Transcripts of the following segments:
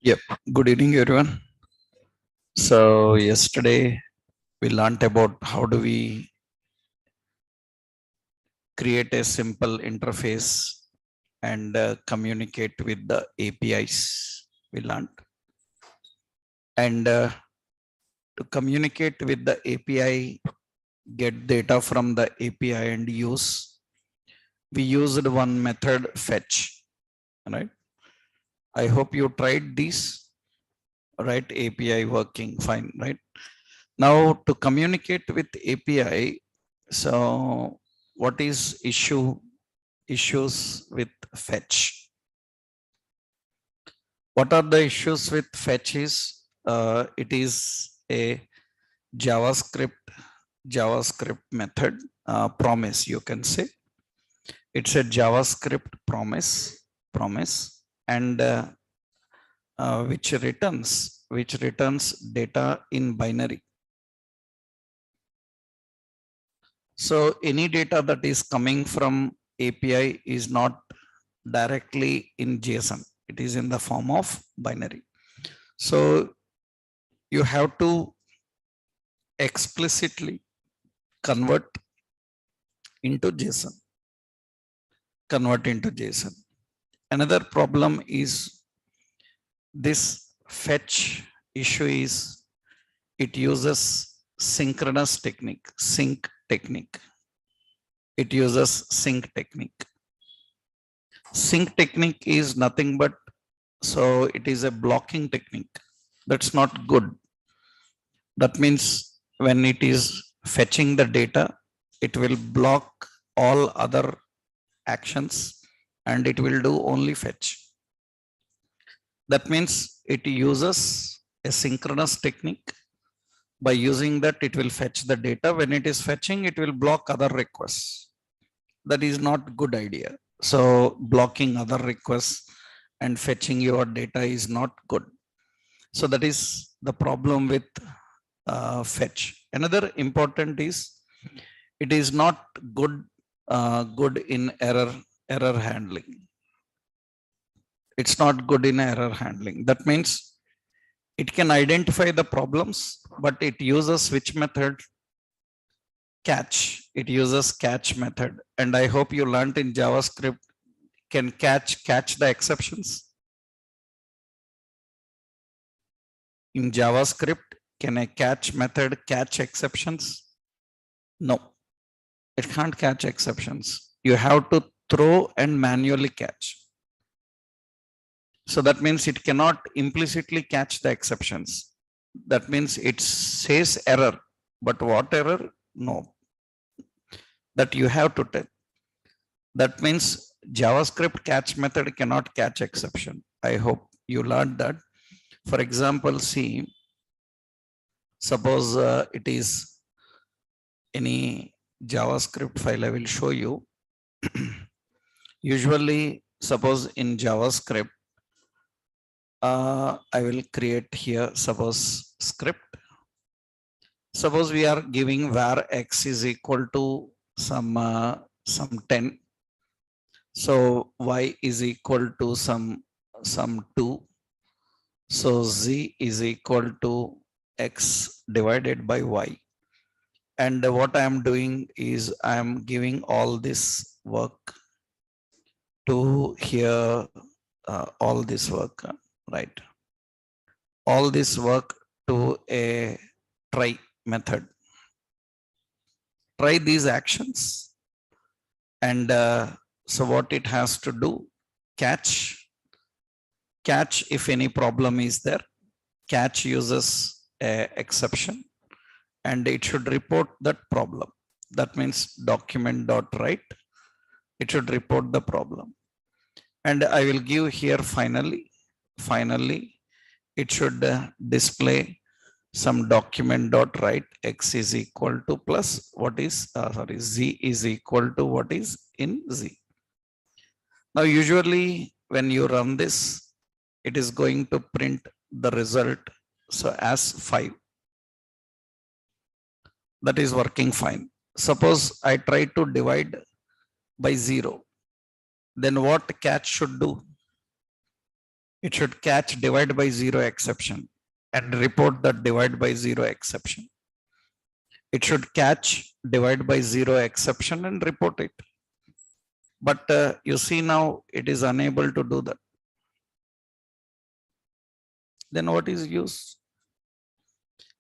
Yep. Good evening, everyone. So yesterday we learned about how do we create a simple interface and communicate with the APIs. We learned, and to communicate with the API, get data from the API and use. We used one method, fetch. Right. I hope you tried these. Right. API working fine. Right. Now to communicate with API, so what is issues with fetch? What are the issues with fetch is it is a JavaScript method promise, you can say. It's a JavaScript promise and which returns data in binary. So any data that is coming from API is not directly in JSON. It is in the form of binary. So you have to explicitly convert into JSON. Another problem is this fetch issue is it uses synchronous technique, sync technique. It uses sync technique. Sync technique is nothing but, so it is a blocking technique. That's not good. That means when it is fetching the data, it will block all other actions and it will do only fetch. That means it uses a synchronous technique. By using that, it will fetch the data. When it is fetching, it will block other requests. That is not good idea. So blocking other requests and fetching your data is not good. So that is the problem with fetch. Another important is it is not good in error handling. It's not good in error handling. That means it can identify the problems, but it uses which method? Catch. It uses catch method. And I hope you learned in JavaScript can catch the exceptions. In JavaScript, can a catch method catch exceptions? No, it can't catch exceptions. You have to throw and manually catch. So that means it cannot implicitly catch the exceptions. That means it says error, but what error? No. That you have to tell. That means JavaScript catch method cannot catch exception. I hope you learned that. For example, see, suppose it is any JavaScript file, I will show you. Usually, suppose in JavaScript, I will create here, suppose script. Suppose we are giving var x is equal to some 10. So y is equal to some some 2. So z is equal to x divided by y. And what I am doing is I am giving all this work to here, all this work, right? All this work to a try method. Try these actions. And so what it has to do, catch if any problem is there. Catch uses a exception and it should report that problem. That means document.write. It should report the problem. And I will give here finally, it should display some document.write x is equal to plus what is, z is equal to what is in z. Now, usually when you run this, it is going to print the result. So as 5, that is working fine. Suppose I try to divide by 0, then what catch should do? It should catch divide by 0 exception and report that divide by 0 exception. It should catch divide by 0 exception and report it. But you see now it is unable to do that. Then what is use?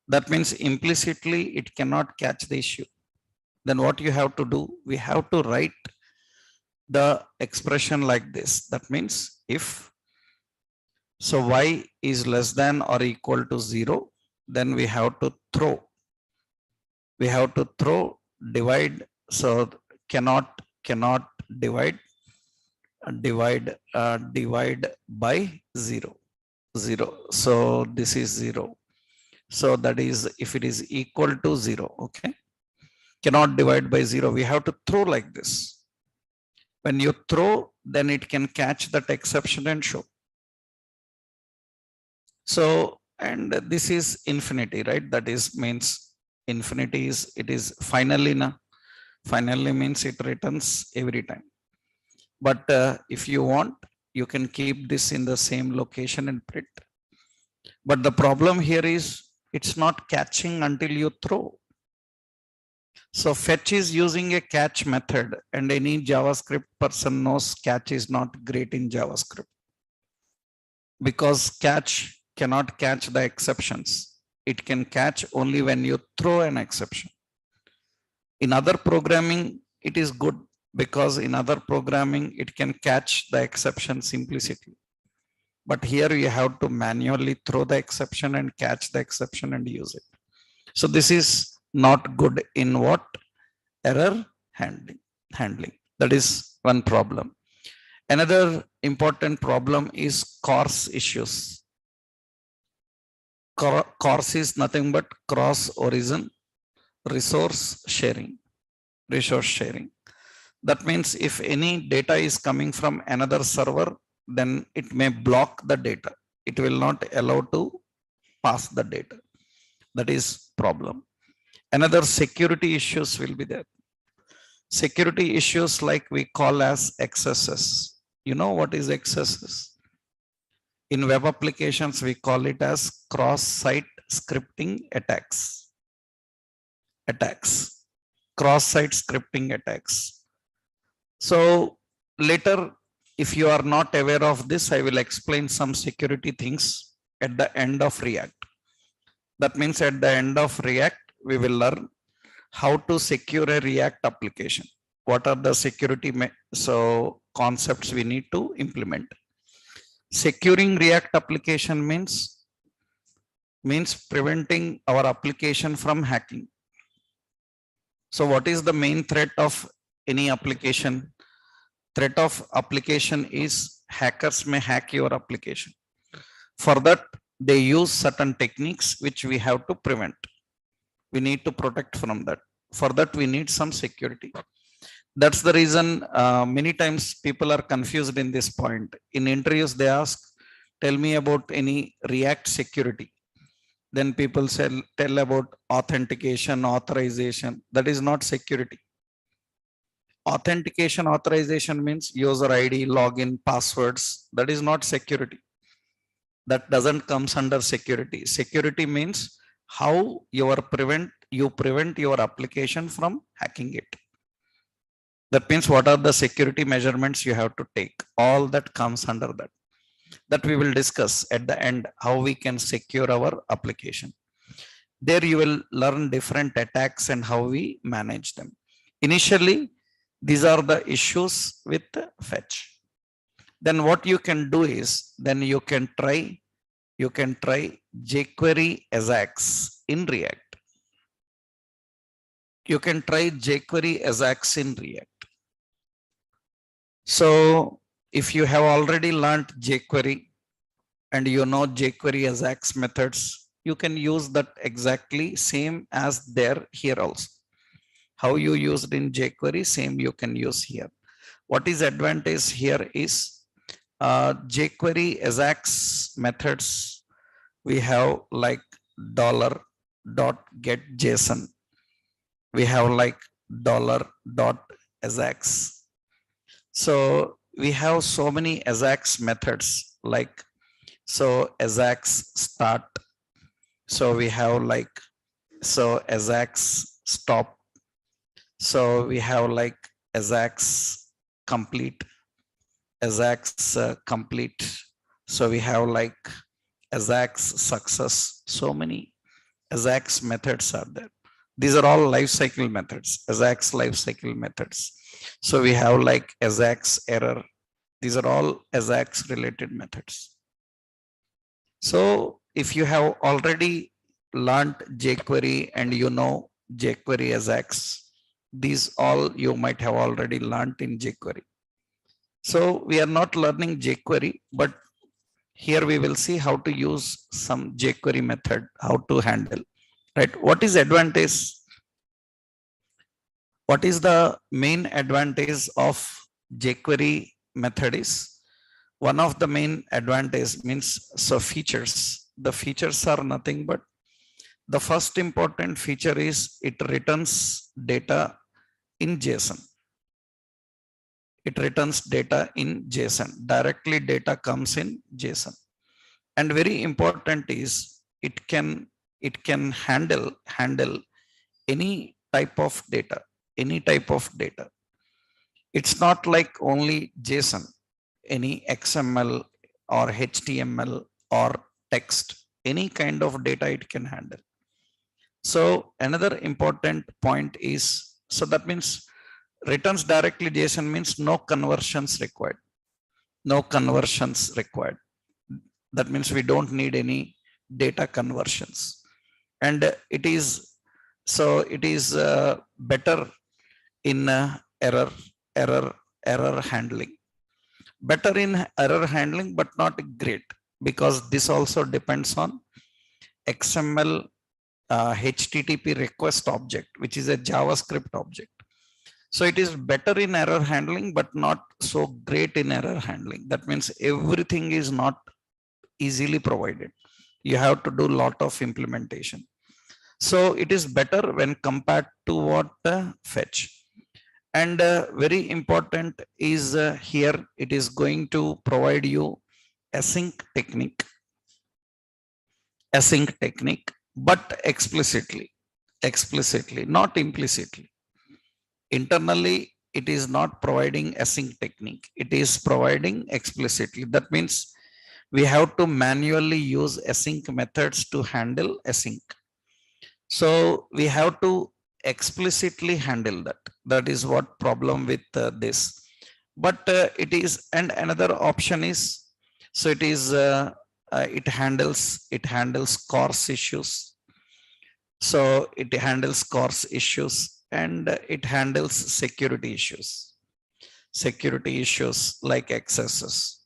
That means implicitly it cannot catch the issue. Then what you have to do? We have to write the expression like this. That means if so y is less than or equal to 0, then we have to throw. We have to throw divide. So cannot divide by 0. So this is 0. So that is if it is equal to 0. Okay. Cannot divide by 0. We have to throw like this. When you throw, then it can catch that exception and show. So, and this is infinity, right? That is means infinity is, it is finally na. Finally means it returns every time. But if you want, you can keep this in the same location and print. But the problem here is it's not catching until you throw. So fetch is using a catch method, and any JavaScript person knows catch is not great in JavaScript because catch cannot catch the exceptions. It can catch only when you throw an exception. In other programming, it is good because in other programming, it can catch the exceptions implicitly. But here you have to manually throw the exception and catch the exception and use it. So this is not good in what? Error handling. That is one problem. Another important problem is coarse issues. Coarse is nothing but cross origin resource sharing. That means if any data is coming from another server, then it may block the data. It will not allow to pass the data. That is problem. Another security issues will be there. Security issues like we call as XSS. You know what is XSS? In web applications, we call it as cross-site scripting attacks. Cross-site scripting attacks. So later, if you are not aware of this, I will explain some security things at the end of React. That means at the end of React, we will learn how to secure a React application. What are the security concepts we need to implement? Securing React application means preventing our application from hacking. So what is the main threat of any application? Threat of application is hackers may hack your application. For that, they use certain techniques which we have to prevent. We need to protect from that. For that, we need some security. That's the reason many times people are confused in this point. In interviews, they ask, tell me about any React security. Then people tell about authentication, authorization. That is not security. Authentication authorization means user ID, login, passwords. That is not security. That doesn't comes under security. Security means how you prevent your application from hacking it. That means what are the security measurements you have to take. All that comes under that. That we will discuss at the end how we can secure our application. There you will learn different attacks and how we manage them. Initially, these are the issues with fetch. Then what you can do is, then you can try jQuery Ajax in React. You can try jQuery Ajax in React. So if you have already learned jQuery and you know jQuery Ajax methods, you can use that exactly same as there here also. How you used in jQuery, same you can use here. What is advantage here is jQuery Ajax methods. We have like $.get.json. We have like $.ajax. So we have so many Ajax methods like, so Ajax start. So we have like, so Ajax stop. So we have like Ajax complete, Ajax complete. So we have like Ajax success. So many Ajax methods are there. These are all lifecycle methods, Ajax lifecycle methods. So we have like Ajax error. These are all Ajax related methods. So if you have already learned jQuery and you know jQuery Ajax, these all you might have already learned in jQuery. So we are not learning jQuery, but here we will see how to use some jQuery method, how to handle, right? What is advantage? What is the main advantage of jQuery method is, one of the main advantage means, so features. The features are nothing but, the first important feature is it returns data in JSON. It returns data in JSON. Directly data comes in JSON. And very important is it can handle any type of data. Any type of data. It's not like only JSON, any XML or HTML or text, any kind of data it can handle. So another important point is, so that means returns directly JSON means no conversions required. No conversions required. That means we don't need any data conversions. And it is, so it is better in error handling. Better in error handling, but not great, because this also depends on XML HTTP request object, which is a JavaScript object. So it is better in error handling, but not so great in error handling. That means everything is not easily provided. You have to do a lot of implementation. So it is better when compared to what fetch. And very important is here, it is going to provide you async technique, but explicitly, not implicitly. Internally, it is not providing async technique. It is providing explicitly. That means we have to manually use async methods to handle async. So we have to explicitly handle that. That is what problem with this. But it is, and another option is, so it is it handles coarse issues. So it handles coarse issues, and it handles security issues like accesses.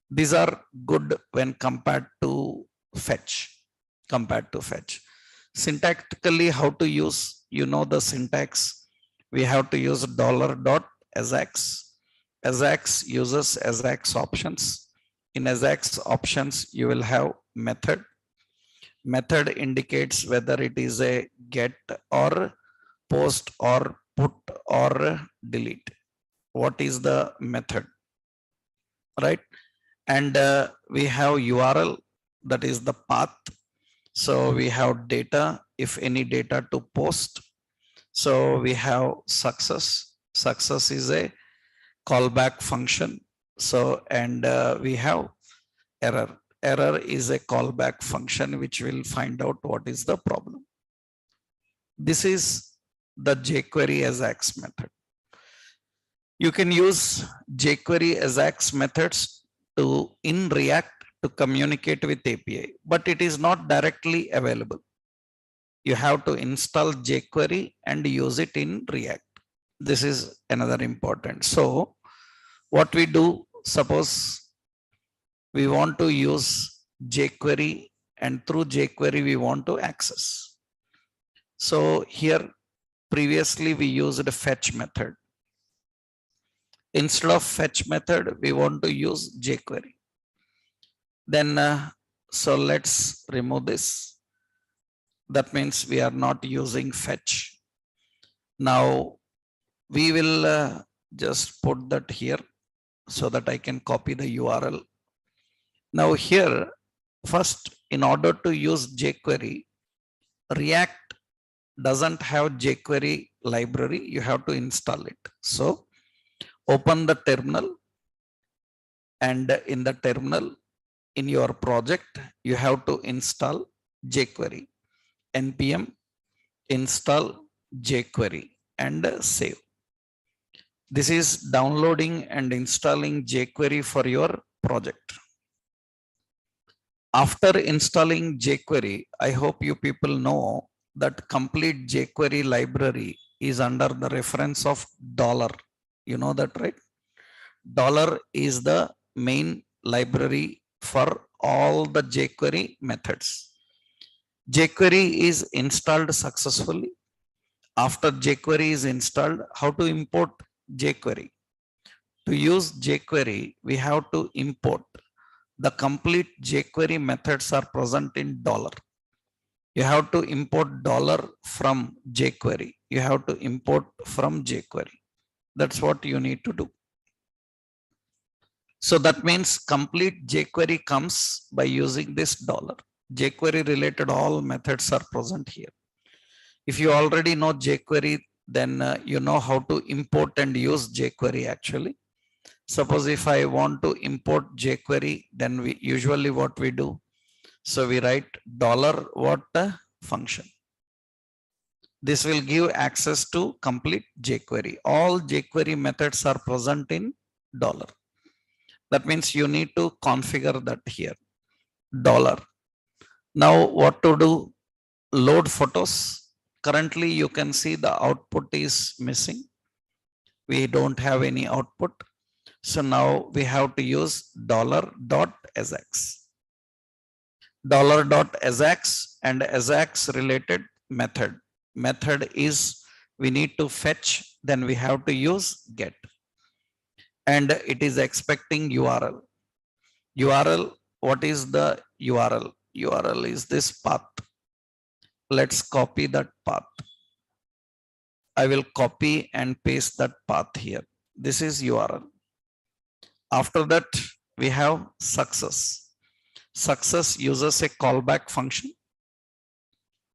These are good when compared to fetch. Syntactically, how to use, you know the syntax. We have to use $.ajax. Ajax uses Ajax options. In Ajax options, you will have method. Method indicates whether it is a get or post or put or delete. What is the method, right? And we have URL, that is the path. So we have data, if any data to post. So we have success. Success is a callback function. So, and we have error. Error is a callback function which will find out what is the problem. This is the jQuery AJAX method. You can use jQuery AJAX methods to in React to communicate with API, but it is not directly available. You have to install jQuery and use it in React. This is another important. So what we do, suppose we want to use jQuery and through jQuery we want to access. So here previously we used a fetch method. Instead of fetch method, we want to use jQuery. Then, so let's remove this. That means we are not using fetch. Now we will just put that here so that I can copy the URL. Now here, first, in order to use jQuery, React doesn't have jQuery library. You have to install it. So open the terminal, and in the terminal in your project, you have to install jQuery. npm install jQuery and save. This is downloading and installing jQuery for your project. After installing jQuery, I hope you people know that complete jQuery library is under the reference of $. You know that, right? $$ is the main library for all the jQuery methods. jQuery is installed successfully. After jQuery is installed, how to import jQuery? To use jQuery, we have to import the complete jQuery methods are present in $. You have to import $$ from jQuery. You have to import from jQuery. That's what you need to do. So that means complete jQuery comes by using this $. jQuery related all methods are present here. If you already know jQuery, then you know how to import and use jQuery actually. Suppose if I want to import jQuery, then we usually what we do. So we write $ what function. This will give access to complete jQuery. All jQuery methods are present in $. That means you need to configure that here. $. Now what to do? Load photos. Currently you can see the output is missing. We don't have any output. So now we have to use $.ajax. $.ajax and ajax related method. Method is we need to fetch, then we have to use get. And it is expecting URL. URL, what is the URL? URL is this path. Let's copy that path. I will copy and paste that path here. This is URL. After that, we have success. Success uses a callback function.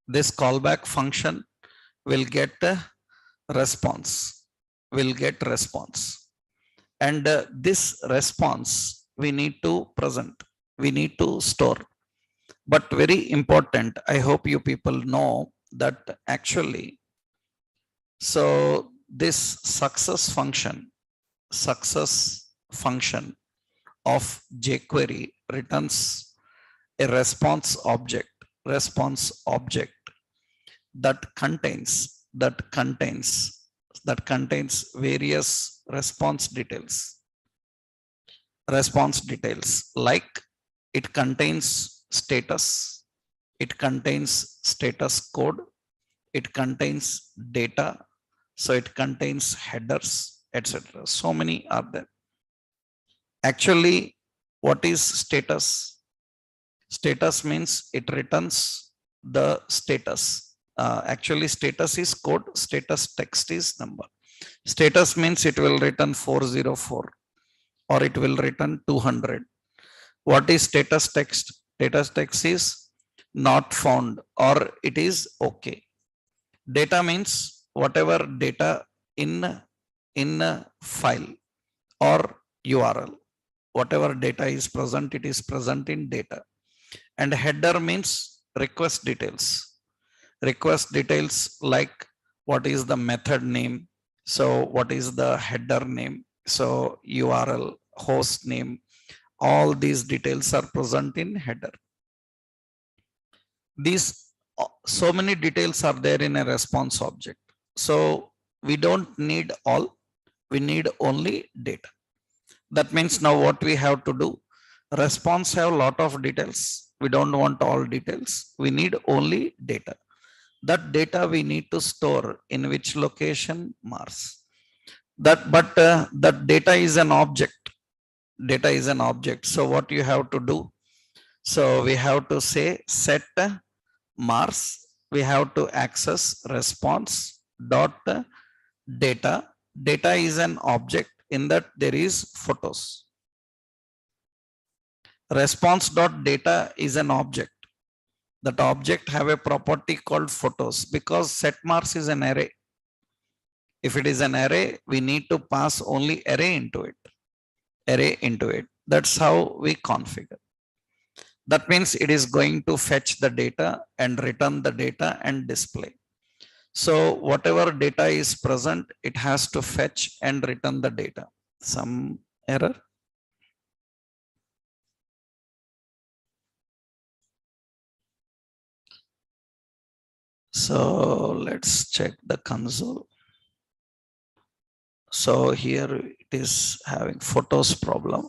This callback function will get a response. Will get response. And this response we need to present. We need to store. But very important, I hope you people know that actually, so this success function of jQuery returns a response object that contains various response details like it contains status, it contains status code, it contains data, so it contains headers, etc. So many are there. Actually, what is status? Status means it returns the status, actually status is code, status text is number. Status means it will return 404 or it will return 200. What is status text? Status text is not found or it is okay. Data means whatever data in a file or URL. Whatever data is present, it is present in data. And header means request details. Request details like what is the method name. So what is the header name? So URL, host name, all these details are present in header. These so many details are there in a response object. So we don't need all, we need only data. That means now what we have to do, response have a lot of details. We don't want all details. We need only data. That data we need to store in which location? Mars. That data is an object. Data is an object. So what you have to do? So we have to say set Mars. We have to access response dot data. Data is an object. In that there is photos. Response dot data is an object. That object have a property called photos because set Mars is an array. If it is an array, we need to pass only array into it. Array into it. That's how we configure. That means it is going to fetch the data and return the data and display. So whatever data is present, it has to fetch and return the data. Some error? So let's check the console. So here it is having photos problem.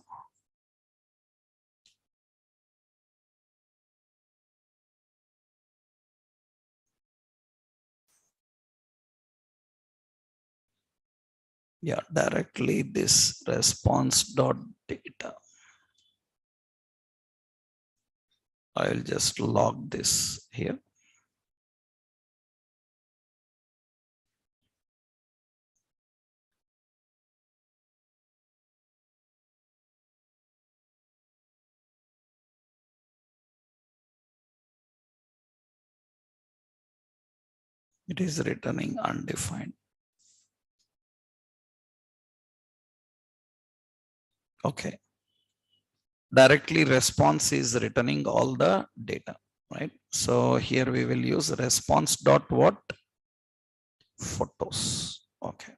Yeah, directly this response dot data. I will just log this here. It is returning undefined. Okay. Directly response is returning all the data, right? So here we will use response dot what? Photos. Okay.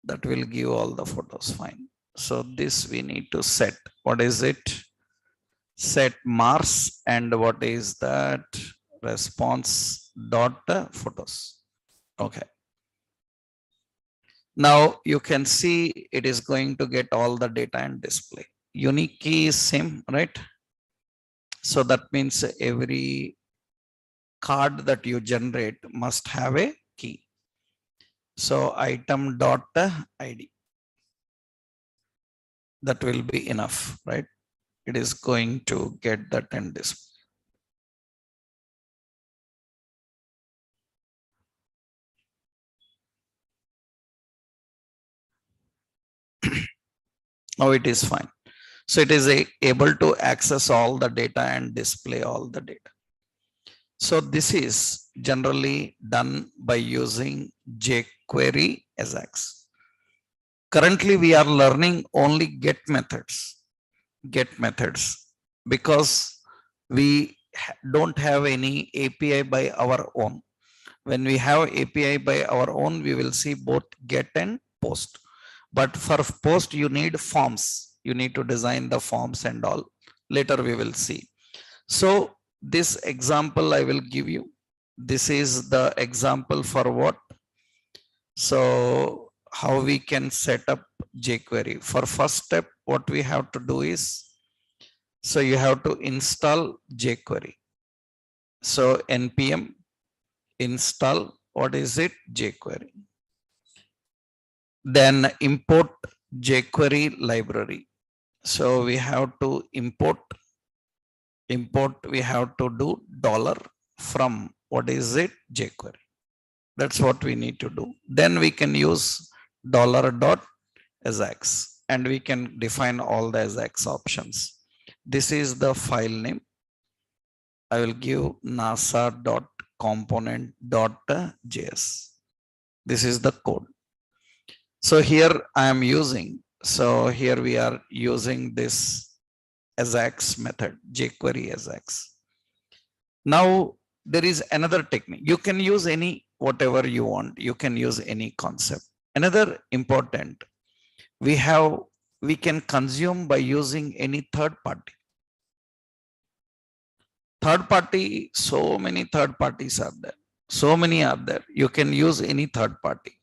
That will give all the photos. Fine. So this we need to set. What is it? Set Mars and what is that? Response dot photos. Okay. Now you can see it is going to get all the data and display. Unique key is same, right? So that means every card that you generate must have a key. So item dot ID. That will be enough, right? It is going to get that and display. Now it is fine. So it is able to access all the data and display all the data. So this is generally done by using jQuery Ajax. Currently we are learning only get methods because we don't have any API by our own. When we have API by our own, we will see both get and post. But for post, you need forms. You need to design the forms and all. Later we will see. So this example I will give you. This is the example for what? So how we can set up jQuery. For first step, what we have to do is, so you have to install jQuery. So npm install, what is it? jQuery. Then import jQuery library. So we have to import, we have to do from what is it? jQuery. That's what we need to do. Then we can use $.ajax and we can define all the Ajax options. This is the file name. I will give nasa.component.js. This is the code. So here I am using, so here we are using this Ajax method, jQuery Ajax. Now there is another technique. You can use any, whatever you want. You can use any concept. Another important, we can consume by using any third party. Third party, so many third parties are there. So many are there. You can use any third party.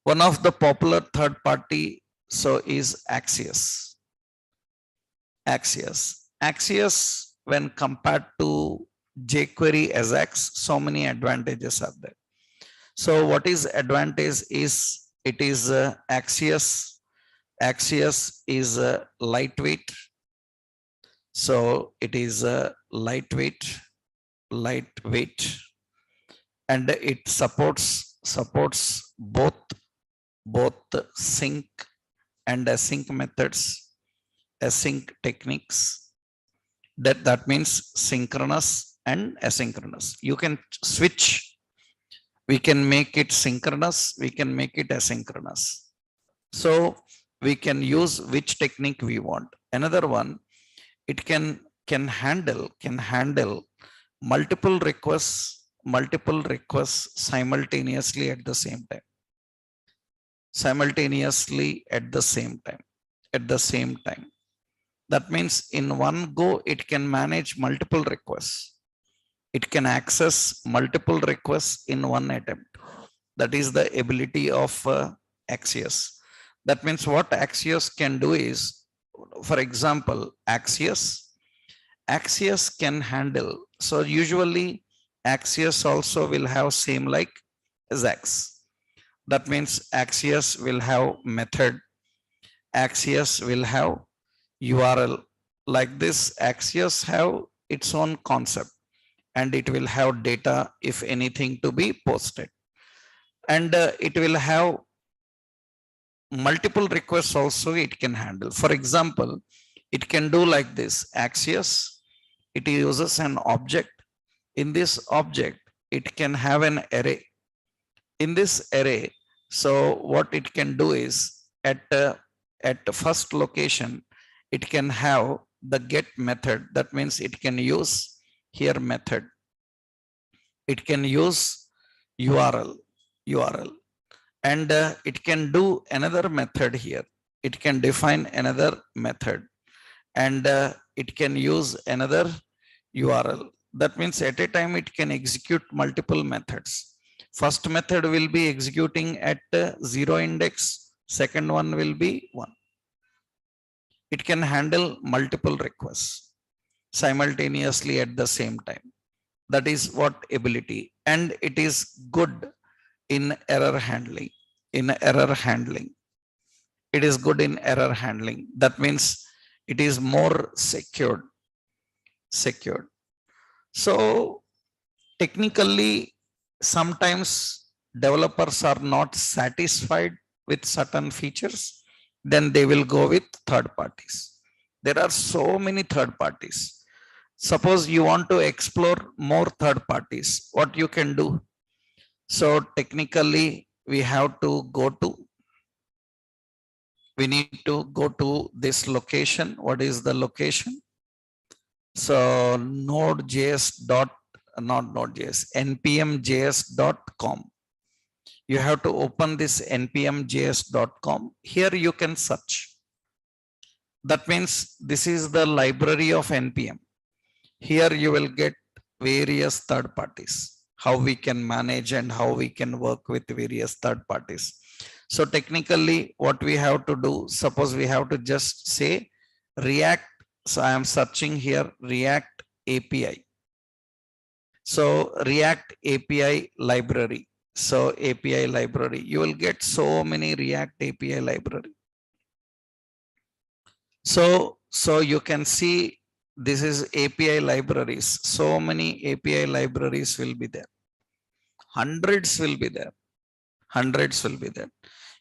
One of the popular third party so is Axios. Axios, when compared to jQuery Ajax, so many advantages are there. So what is advantage is it is Axios. Axios is lightweight. So it is lightweight, and it supports both sync and async methods, async techniques. That means synchronous and asynchronous. You can switch. We can make it synchronous. We can make it asynchronous. So we can use which technique we want. Another one, it can handle multiple requests simultaneously at the same time. That means in one go, it can manage multiple requests. It can access multiple requests in one attempt. That is the ability of Axios. That means what Axios can do is, for example, Axios can handle. So usually Axios also will have same like Ajax. That means Axios will have method. Axios will have URL. Like this, Axios have its own concept and it will have data if anything to be posted. And it will have multiple requests also it can handle. For example, it can do like this. Axios, it uses an object. In this object, it can have an array. In this array, so what it can do is at the first location, it can have the get method. That means it can use here method. It can use URL. And it can do another method here. It can define another method and it can use another URL. That means at a time it can execute multiple methods. First method will be executing at 0 index. Second one will be 1. It can handle multiple requests simultaneously at the same time. That is what ability. And it is good in error handling. It is good in error handling. That means it is more secured. So technically, sometimes developers are not satisfied with certain features, then they will go with third parties. There are so many third parties. Suppose you want to explore more third parties, what you can do? So technically, we need to go to this location. What is the location? So npmjs.com. You have to open this npmjs.com. Here you can search. That means this is the library of npm. Here you will get various third parties, how we can manage and how we can work with various third parties. So technically what we have to do, suppose we have to just say React. So I am searching here React API. So React API library. So API library, you will get so many React API library. So you can see This is API libraries. So many API libraries will be there. Hundreds will be there. Hundreds will be there.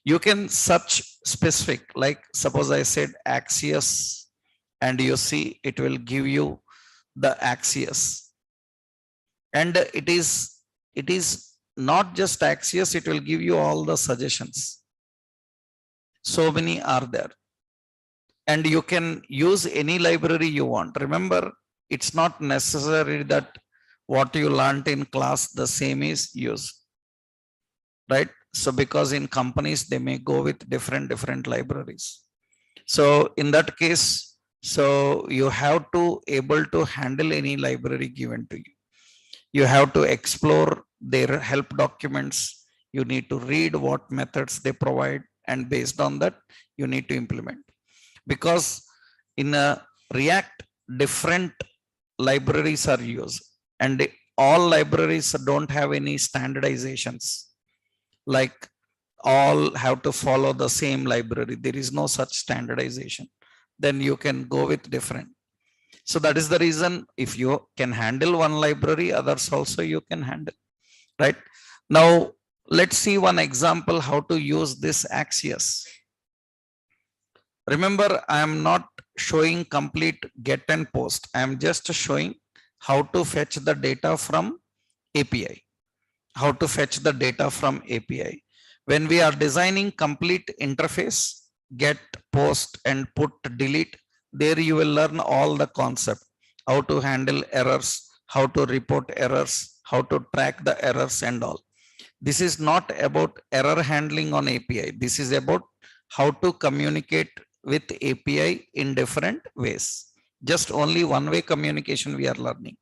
You can search specific, like suppose I said Axios, and you see it will give you the Axios. And it is not just Axios, it will give you all the suggestions. So many are there. And you can use any library you want. Remember, it's not necessary that what you learned in class the same is used, right? So because in companies they may go with different libraries. So in that case, so you have to able to handle any library given to you. You have to explore their help documents. You need to read what methods they provide, and based on that you need to implement. Because in a React, different libraries are used, and all libraries don't have any standardizations, like all have to follow the same library. There is no such standardization. Then you can go with different. So that is the reason, if you can handle one library, others also you can handle, right? Now let's see one example how to use this Axios. Remember, I am not showing complete get and post. I am just showing how to fetch the data from API. How to fetch the data from API. When we are designing complete interface, get, post, and put, delete, there you will learn all the concept, how to handle errors, how to report errors, how to track the errors and all. This is not about error handling on API. This is about how to communicate with API in different ways. Just only one way communication we are learning.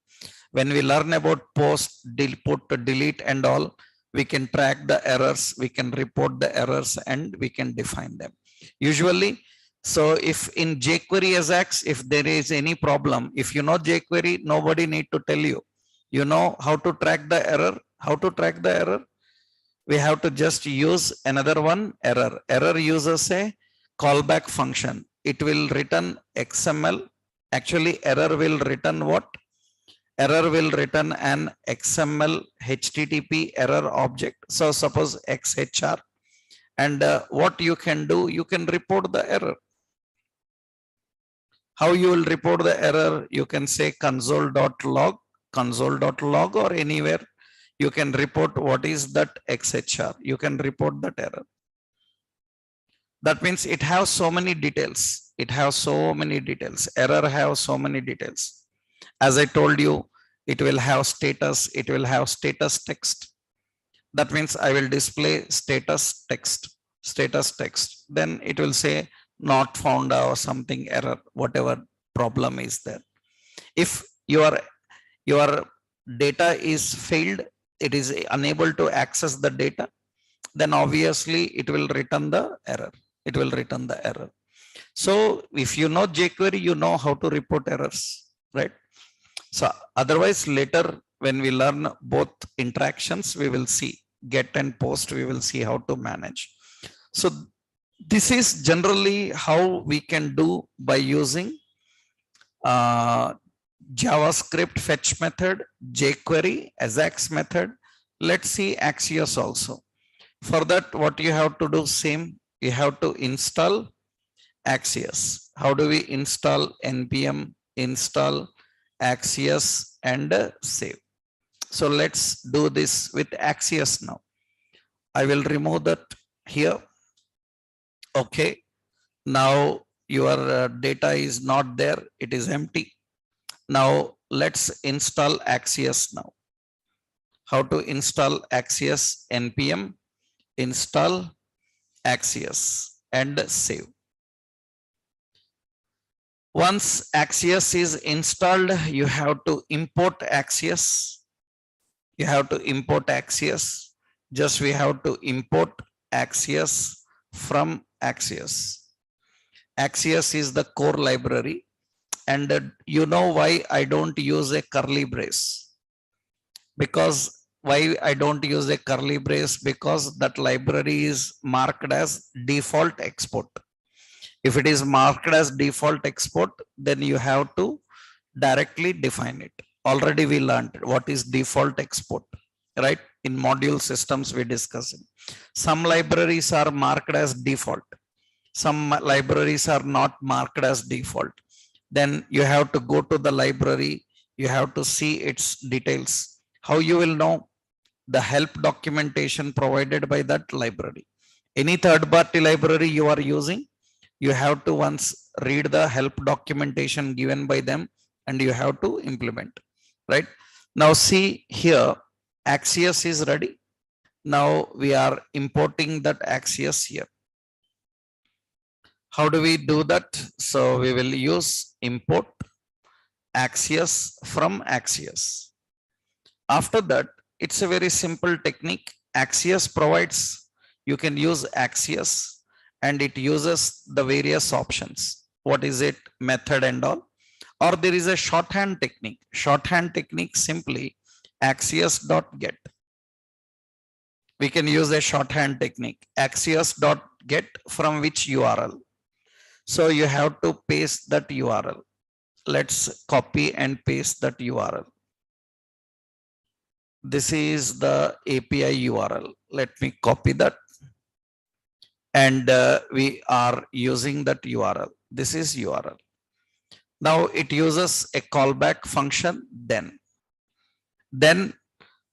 When we learn about post, put, delete and all, we can track the errors, we can report the errors, and we can define them. Usually, so if in jQuery Ajax, if there is any problem, if you know jQuery, nobody need to tell you. You know how to track the error. How to track the error? We have to just use another one, error. Error uses a callback function. It will return XML. Actually, error will return what? Error will return an XML HTTP error object. So suppose XHR. And what you can do, you can report the error. How you will report the error? You can say console.log or anywhere. You can report what is that XHR. You can report that error. That means it has so many details. It has so many details. Error have so many details. As I told you, it will have status. It will have status text. That means I will display status text. Status text. Then it will say not found or something error, whatever problem is there. If your data is failed, it is unable to access the data, then obviously it will return the error. It will return the error. So if you know jQuery, you know how to report errors, right? So otherwise later when we learn both interactions, we will see get and post, we will see how to manage. So this is generally how we can do by using JavaScript fetch method, jQuery, Ajax method. Let's see Axios also. For that, what you have to do, same, you have to install Axios. How do we install? npm install Axios and save. So let's do this with Axios now. I will remove that here. Okay. Now your data is not there. It is empty. Now let's install Axios now. How to install Axios? npm install Axios and save. Once Axios is installed, you have to import Axios. You have to import Axios. Just we have to import Axios from Axios. Axios is the core library. And you know why I don't use a curly brace? Because why I don't use a curly brace? Because that library is marked as default export. If it is marked as default export, then you have to directly define it. Already we learned what is default export, right? In module systems we discussed. Some libraries are marked as default. Some libraries are not marked as default. Then you have to go to the library. You have to see its details. How you will know? The help documentation provided by that library. Any third party library you are using, you have to once read the help documentation given by them and you have to implement, right? Now see here, Axios is ready. Now we are importing that Axios here. How do we do that? So we will use import Axios from Axios. After that, it's a very simple technique. Axios provides, you can use Axios and it uses the various options. What is it? Method and all. Or there is a shorthand technique. Shorthand technique simply Axios.get. We can use a shorthand technique. Axios.get from which URL. So you have to paste that URL. Let's copy and paste that URL. This is the API URL. Let me copy that. And we are using that URL. This is URL. Now it uses a callback function then.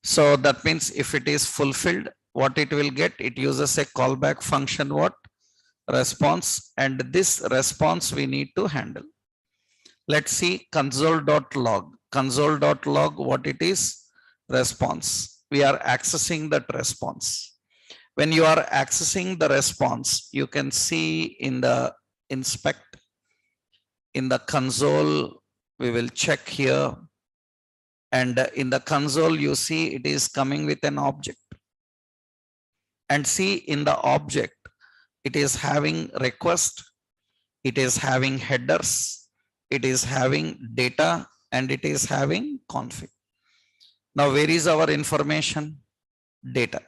So that means if it is fulfilled, what it will get, it uses a callback function, what? Response, and this response we need to handle. Let's see console.log. Console.log, what it is? Response. We are accessing that response. When you are accessing the response, you can see in the inspect, in the console, we will check here. And in the console, you see it is coming with an object. And see in the object, it is having request, it is having headers, it is having data, and it is having config. Now, where is our information? Data.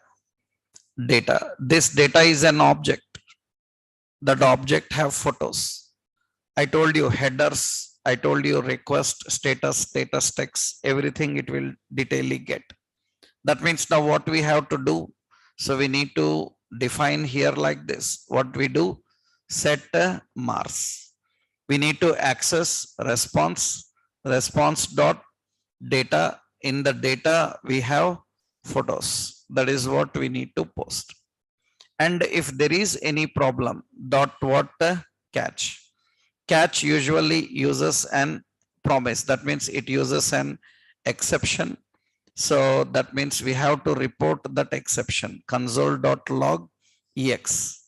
Data. This data is an object. That object have photos. I told you headers, I told you request, status text, everything it will detailedly get. That means now what we have to do? So we need to define here like this. What we do? Set Mars. We need to access response dot data. In the data we have photos. That is what we need to post. And if there is any problem, dot what? Catch. Catch usually uses an promise. That means it uses an exception. So that means we have to report that exception. Console.log ex.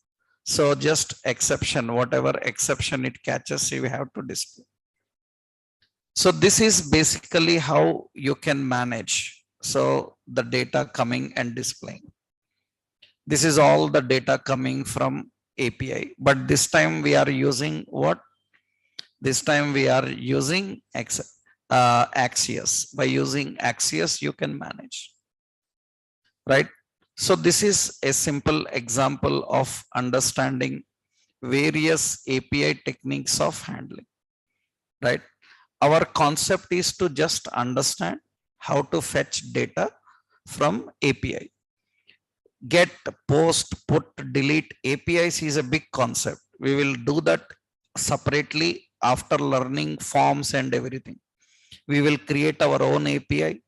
So just exception, whatever exception it catches, we have to display. So this is basically how you can manage. So the data coming and displaying. This is all the data coming from API. But this time we are using what? This time we are using Axios. By using Axios, you can manage. Right? So this is a simple example of understanding various API techniques of handling. Right? Our concept is to just understand how to fetch data from API. Get, post, put, delete APIs is a big concept. We will do that separately after learning forms and everything. We will create our own API.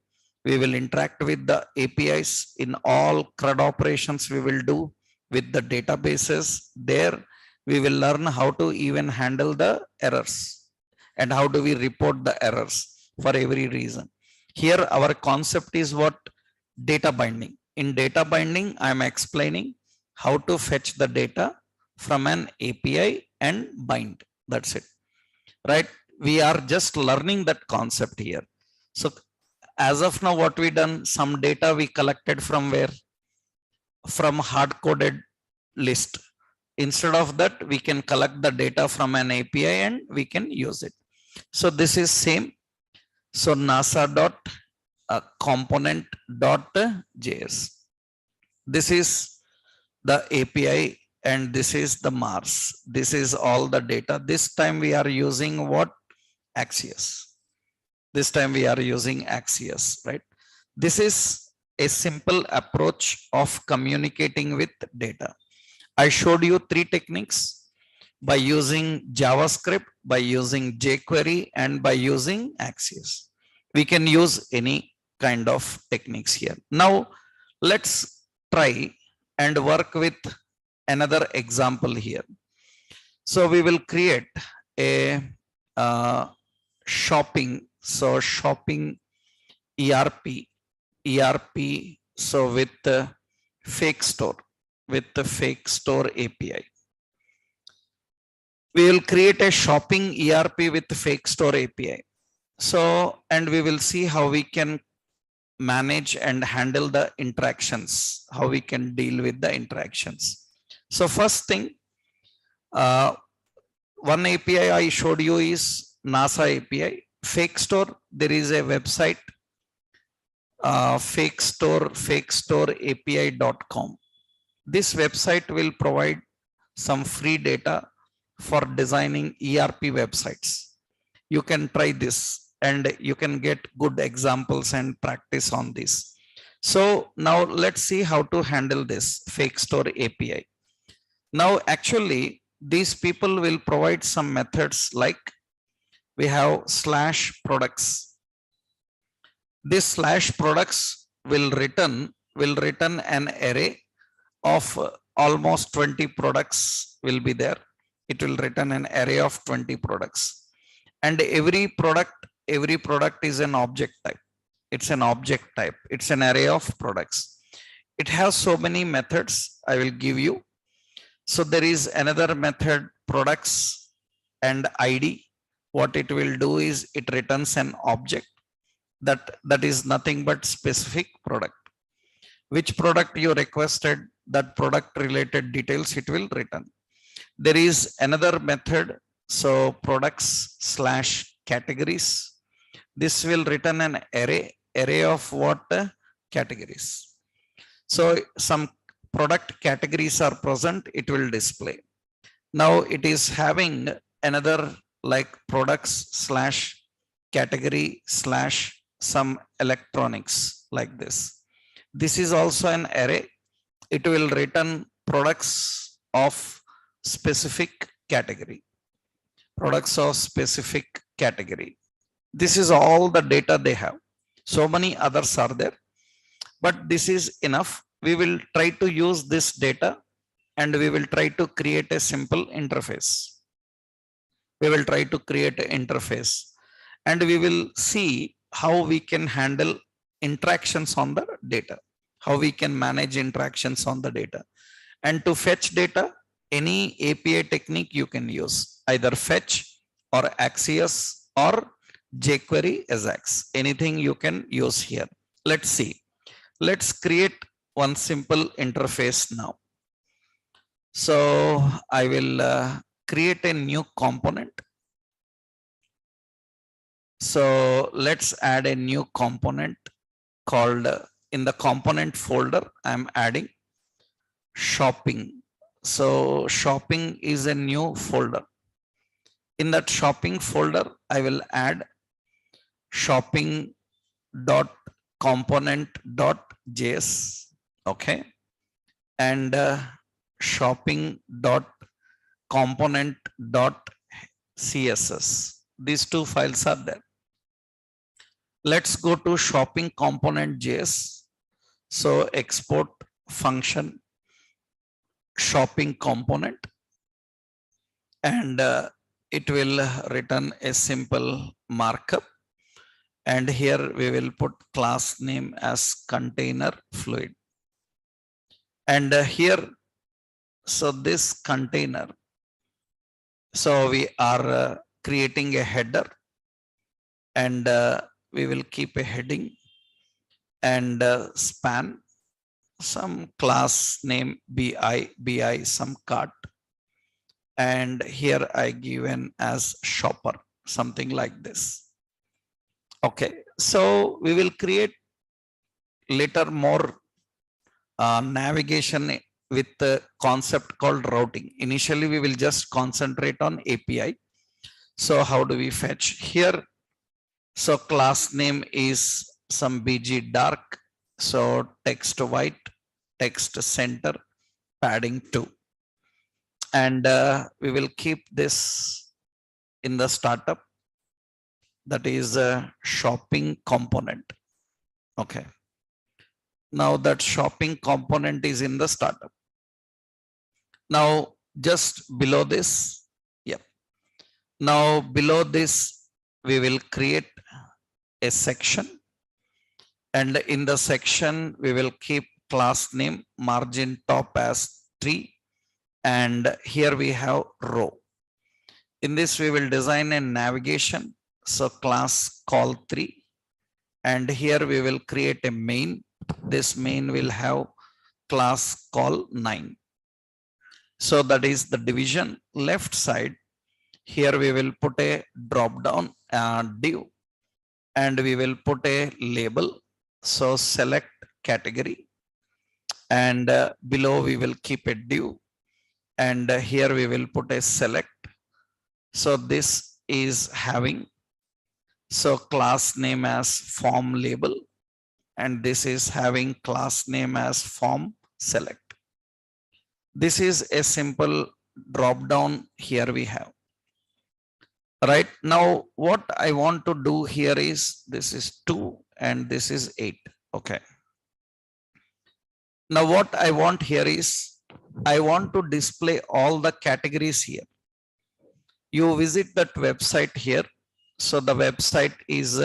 We will interact with the APIs in all CRUD operations we will do with the databases. There we will learn how to even handle the errors and how do we report the errors for every reason. Here our concept is what? Data binding. In data binding, I am explaining how to fetch the data from an API and bind. That's it. Right? We are just learning that concept here. So as of now, what we done, some data we collected from where? From hard-coded list. Instead of that, we can collect the data from an API and we can use it. So this is same. So nasa.component.js. This is the API and this is the Mars. This is all the data. This time we are using what? Axios. This time we are using Axios, right? This is a simple approach of communicating with data. I showed you three techniques by using JavaScript, by using jQuery, and by using Axios. We can use any kind of techniques here. Now, let's try and work with another example here. So we will create a shopping. So shopping ERP. So with the fake store, API. We will create a shopping ERP with the fake store API. So, and we will see how we can manage and handle the interactions, how we can deal with the interactions. So first thing, one API I showed you is NASA API. Fake store, there is a website, fakestoreapi.com. This website will provide some free data for designing ERP websites. You can try this and you can get good examples and practice on this. So now let's see how to handle this fake store API. Now actually these people will provide some methods like we have /products. This /products will return an array of almost 20 products will be there. It will return an array of 20 products. And every product is an object type. It's an object type. It's an array of products. It has so many methods I will give you. So there is another method, products and ID. What it will do is it returns an object that is nothing but specific product. Which product you requested, that product related details it will return. There is another method, so products/categories. This will return an array of what categories. So some product categories are present, it will display. Now it is having another like products/category/some electronics like this. This is also an array. It will return products of specific category. Products of specific category. This is all the data they have. So many others are there, but this is enough. We will try to use this data and we will try to create a simple interface. We will try to create an interface and we will see how we can handle interactions on the data, how we can manage interactions on the data. And to fetch data, any API technique you can use, either fetch or Axios or jQuery Ajax, anything you can use here. Let's see. Let's create one simple interface now. So I will create a new component. So let's add a new component called in the component folder. I'm adding shopping. So shopping is a new folder. In that shopping folder, I will add shopping.component.js. Okay. And shopping.component.css. These two files are there. Let's go to shopping component.js. So export function shopping component, and it will return a simple markup. And here we will put class name as container fluid. And here, so this container, so we are creating a header, and we will keep a heading and span, some class name bi some cart, and here I given as shopper, something like this. Okay, so we will create later more navigation with the concept called routing. Initially we will just concentrate on API. So how do we fetch here? So class name is some bg dark, so text white, text center, padding 2, and we will keep this in the startup, that is a shopping component. Okay, now that shopping component is in the startup. Now just below this, yep, now below this we will create a section, and in the section we will keep class name margin top as 3, and here we have row. In this we will design a navigation, so class call 3, and here we will create a main. This main will have class call 9. So that is the division. Left side, here we will put a drop down div, and we will put a label, so select category, and below we will keep a div, and here we will put a select. So this is having so class name as form label, and this is having class name as form select. This is a simple drop down here we have. Right now what I want to do here is, this is 2 and this is 8. Okay, now what I want here is, I want to display all the categories here. You visit that website here. So the website is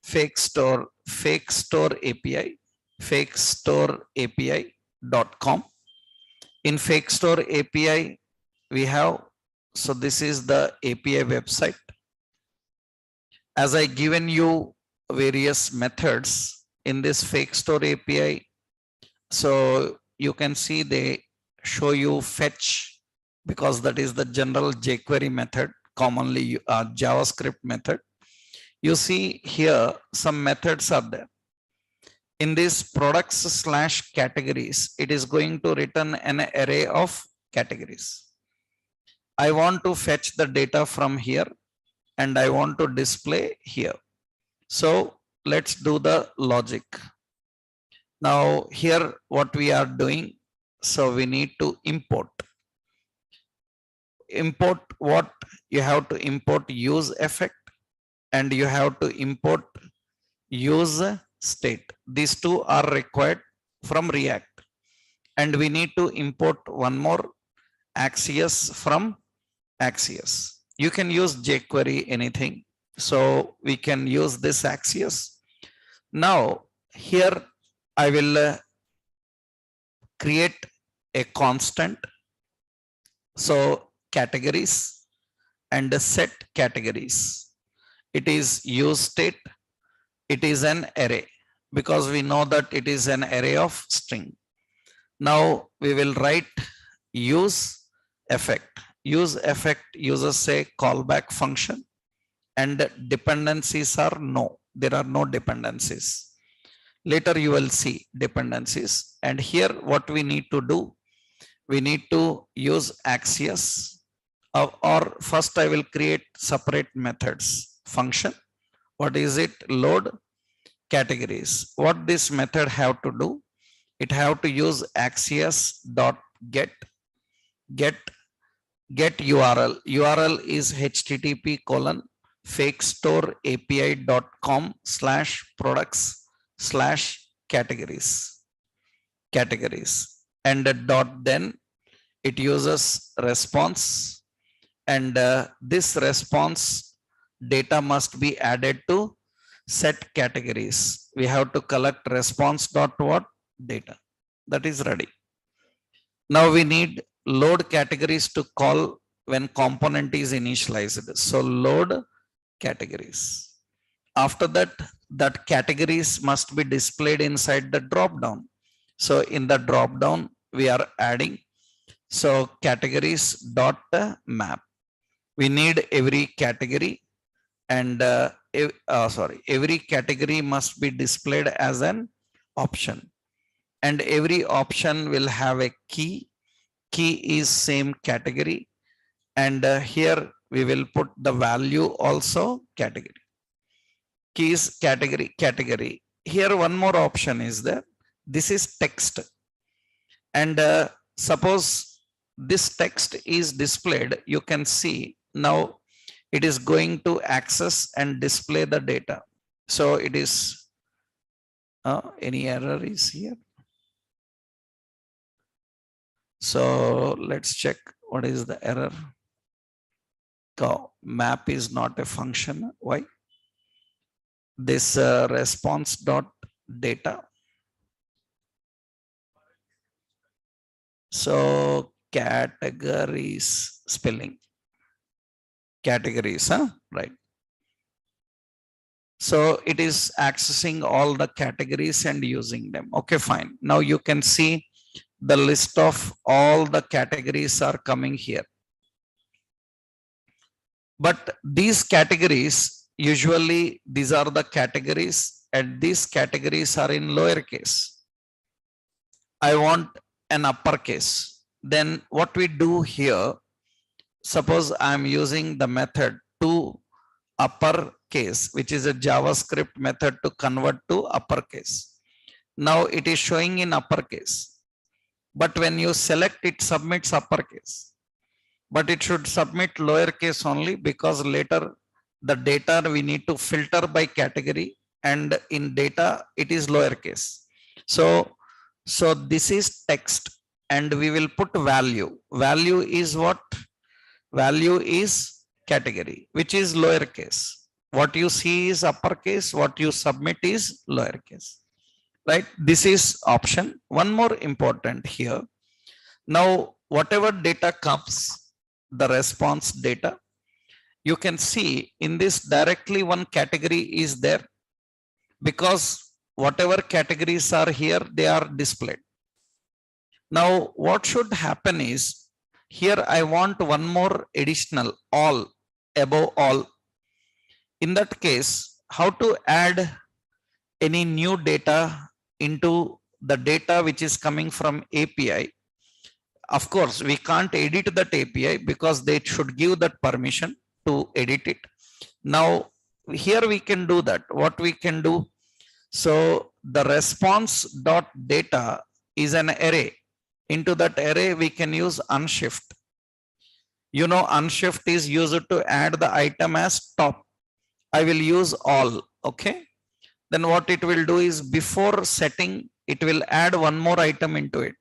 fake store API, fakestoreapi.com. In fake store API we have, so this is the API website. As I given you various methods in this fake store API, so you can see they show you fetch, because that is the general jQuery method, commonly JavaScript method. You see here some methods are there. In this products / categories, it is going to return an array of categories. I want to fetch the data from here and I want to display here. So let's do the logic. Now here what we are doing, so we need to import what? You have to import use effect, and you have to import use state. These two are required from React, and we need to import one more, Axios, from Axios. You can use jQuery, anything, so we can use this Axios. Now here I will create a constant, so categories, and set categories. It is use state, it is an array, because we know that it is an array of string. Now we will write use effect. Use effect uses a callback function, and dependencies are no, there are no dependencies. Later you will see dependencies. And here what we need to do, we need to use Axios, or first I will create separate methods function. What is it? Load categories. What this method have to do, it have to use Axios dot get URL. URL is http://fakestoreapi.com/products/categories, and dot, then it uses response, and this response data must be added to set categories. We have to collect response dot what data. That is ready. Now we need load categories to call when component is initialized. So load categories. After that, that categories must be displayed inside the drop down. So in the drop down we are adding, so categories dot map. We need every category, and every category must be displayed as an option, and every option will have a key. Key is same category, and here we will put the value also category. keys category. Here one more option is there. This is text. And suppose this text is displayed, you can see now it is going to access and display the data. So it is any error is here. So let's check what is the error. Map is not a function. Why? This response dot data. So categories spelling. Categories, right? So it is accessing all the categories and using them. Okay, fine. Now you can see the list of all the categories are coming here. But these categories, usually these are the categories and these categories are in lowercase. I want an uppercase. Then what we do here, suppose I'm using the method to uppercase, which is a JavaScript method to convert to uppercase. Now it is showing in uppercase. But when you select it, submits uppercase. But it should submit lowercase only because later the data we need to filter by category, and in data it is lowercase. So this is text and we will put value. Value is what? Value is category, which is lowercase. What you see is uppercase, what you submit is lowercase. Right? This is option. One more important here. Now, whatever data comes, the response data, you can see in this directly one category is there because whatever categories are here, they are displayed. Now, what should happen is here I want one more additional all, above all. In that case, how to add any new data into the data which is coming from API? Of course, we can't edit that API because they should give that permission to edit it. Now, here we can do that. What we can do? So the response dot data is an array. Into that array, we can use unshift. You know, unshift is used to add the item as top. I will use all. Okay. Then what it will do is before setting, it will add one more item into it.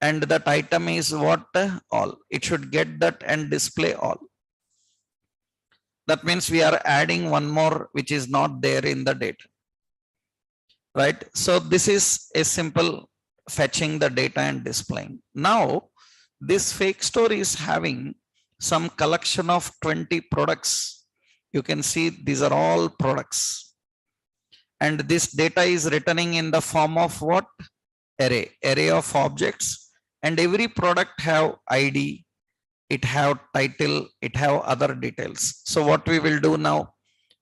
And that item is what? All. It should get that and display all. That means we are adding one more which is not there in the data. Right? So this is a simple fetching the data and displaying. Now, this fake store is having some collection of 20 products. You can see these are all products. And this data is returning in the form of what? Array of objects. And every product have ID, it have title, it have other details. So what we will do now,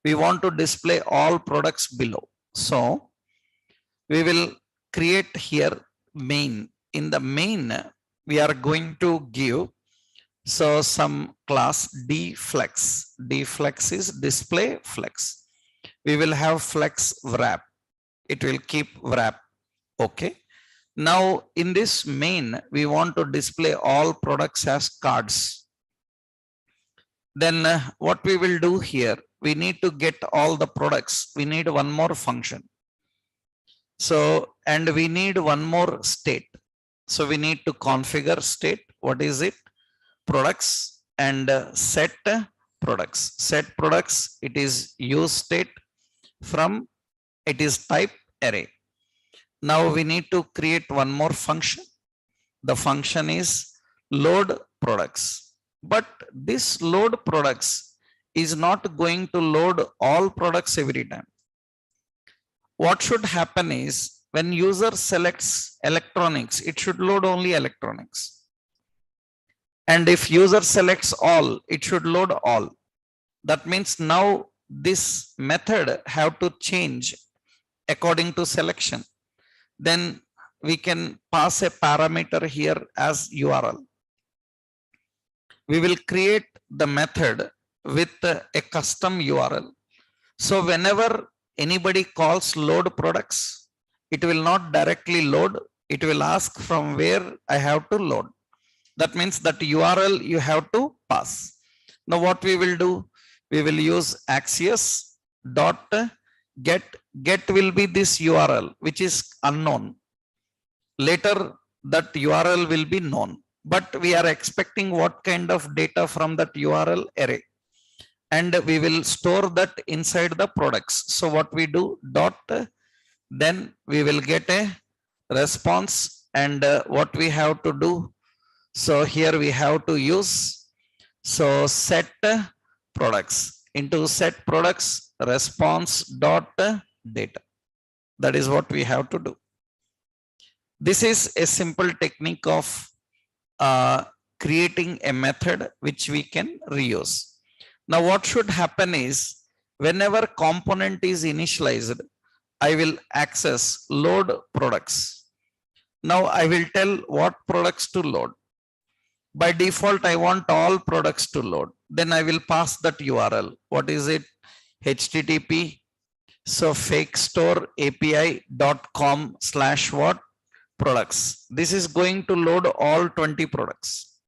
we want to display all products below. So we will create here main. In the main, we are going to give some class dflex. Dflex is display flex. We will have flex wrap. It will keep wrap. Okay. Now in this main, we want to display all products as cards. Then what we will do here, we need to get all the products. We need one more function. So, and we need one more state. So we need to configure state. What is it? Products and set products. Set products, it is use state from, it is type array. Now we need to create one more function. The function is load products. But this load products is not going to load all products every time. What should happen is when user selects electronics, it should load only electronics. And if user selects all, it should load all. That means now this method have to change according to selection. Then we can pass a parameter here as URL. We will create the method with a custom URL. So whenever anybody calls load products, it will not directly load. It will ask from where I have to load. That means that URL you have to pass. Now what we will do, we will use Axios dot get. Get will be this URL which is unknown. Later that URL will be known, but we are expecting what kind of data from that URL array, and we will store that inside the products. So what we do, dot, then we will get a response, and what we have to do, so here we have to use, so set products, into set products response dot data. That is what we have to do. This is a simple technique of creating a method which we can reuse. Now what should happen is, whenever component is initialized, I will access load products. Now I will tell what products to load. By default, I want all products to load. Then I will pass that URL. What is it? HTTP. So fake store API.com / what products. This is going to load all 20 products.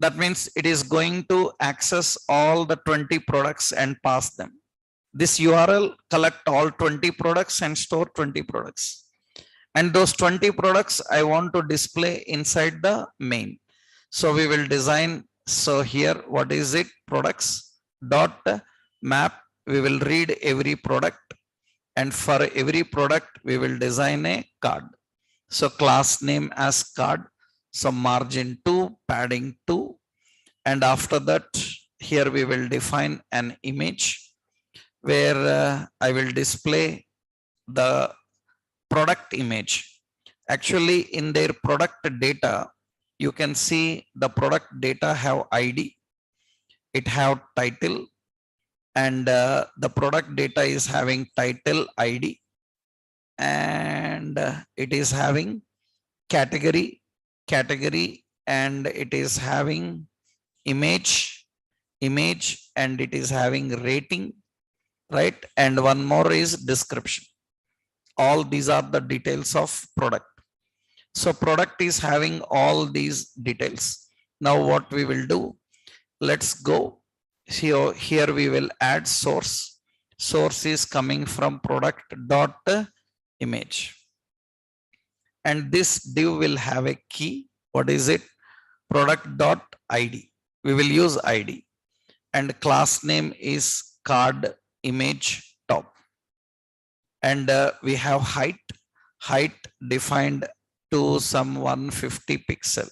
That means it is going to access all the 20 products and pass them. This URL collect all 20 products and store 20 products. And those 20 products I want to display inside the main. So we will design, so here, what is it? Products dot map. We will read every product, and for every product we will design a card. So class name as card. So margin 2, padding 2. And after that, here we will define an image where I will display the product image. Actually, in their product data, you can see the product data have ID, it have title, and the product data is having title, ID, and it is having category, and it is having image, and it is having rating, right? And one more is description. All these are the details of product. So product is having all these details. Now what we will do, let's go. Here we will add source. Source is coming from product dot image. And this div will have a key. What is it? Product dot ID. We will use ID. And class name is card image top. And we have height defined to some 150 pixel.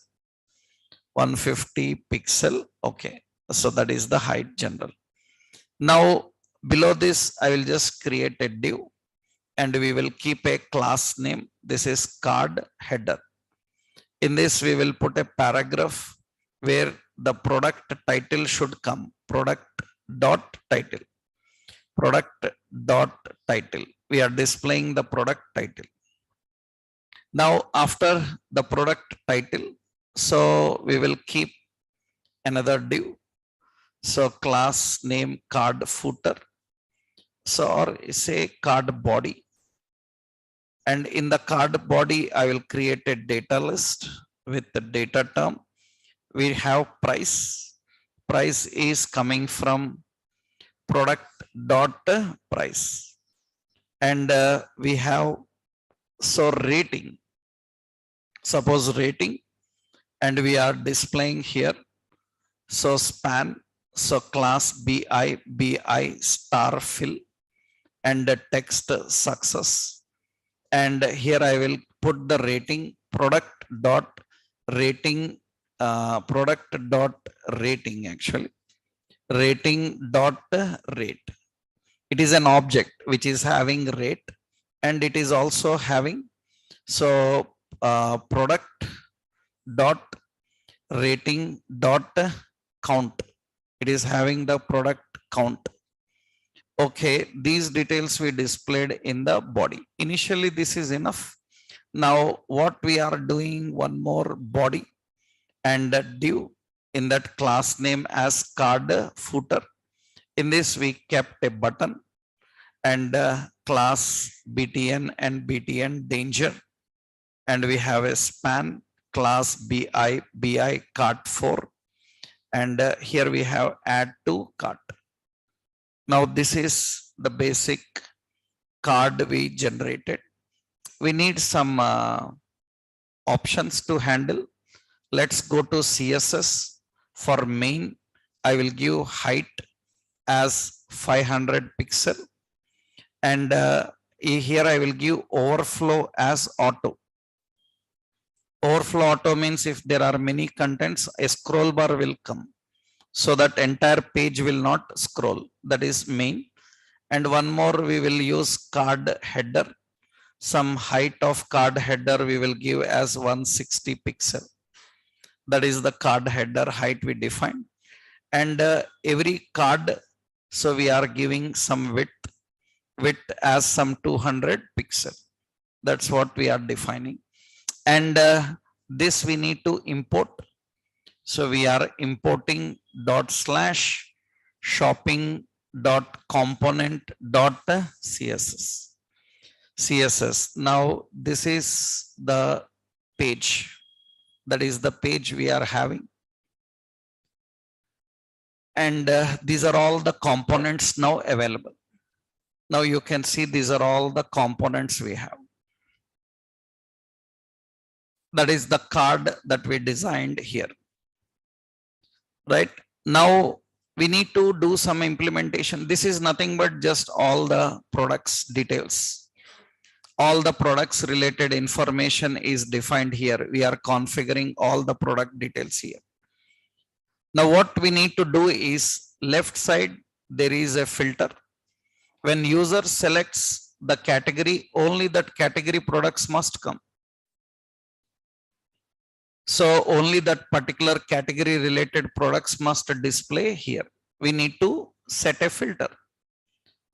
150 pixel. Okay. So that is the height general. Now below this, I will just create a div, and we will keep a class name. This is card header. In this, we will put a paragraph where the product title should come. Product dot title. Product dot title. We are displaying the product title. Now after the product title, so we will keep another div. So class name card footer. So or say card body. And in the card body, I will create a data list with the data term. We have price. Price is coming from product dot price. And we have, so rating. Suppose rating, and we are displaying here. So span. So class BI star fill, and the text success. And here I will put the rating, product dot rating, product dot rating, actually rating dot rate. It is an object which is having rate, and it is also having, so product dot rating dot count. It is having the product count. Okay, these details we displayed in the body. Initially, this is enough. Now, what we are doing, one more body and a div in that class name as card footer. In this, we kept a button, and class BTN and BTN danger. And we have a span class BI cart 4. And here we have add to cart. Now this is the basic card we generated. We need some options to handle. Let's go to CSS. For main, I will give height as 500 pixel. And here I will give overflow as auto. Overflow auto means if there are many contents, a scroll bar will come, so that entire page will not scroll. That is main. And one more, we will use card header. Some height of card header we will give as 160 pixel. That is the card header height we define. And every card, so we are giving some width as some 200 pixel. That's what we are defining. And this we need to import. So we are importing .slash shopping.component.css. Now this is the page. That is the page we are having. And these are all the components now available. Now you can see these are all the components we have. That is the card that we designed here. Right now we need to do some implementation. This is nothing but just all the products details. All the products related information is defined here. We are configuring all the product details here. Now what we need to do is left side, there is a filter. When user selects the category, only that category products must come. So only that particular category related products must display here. We need to set a filter.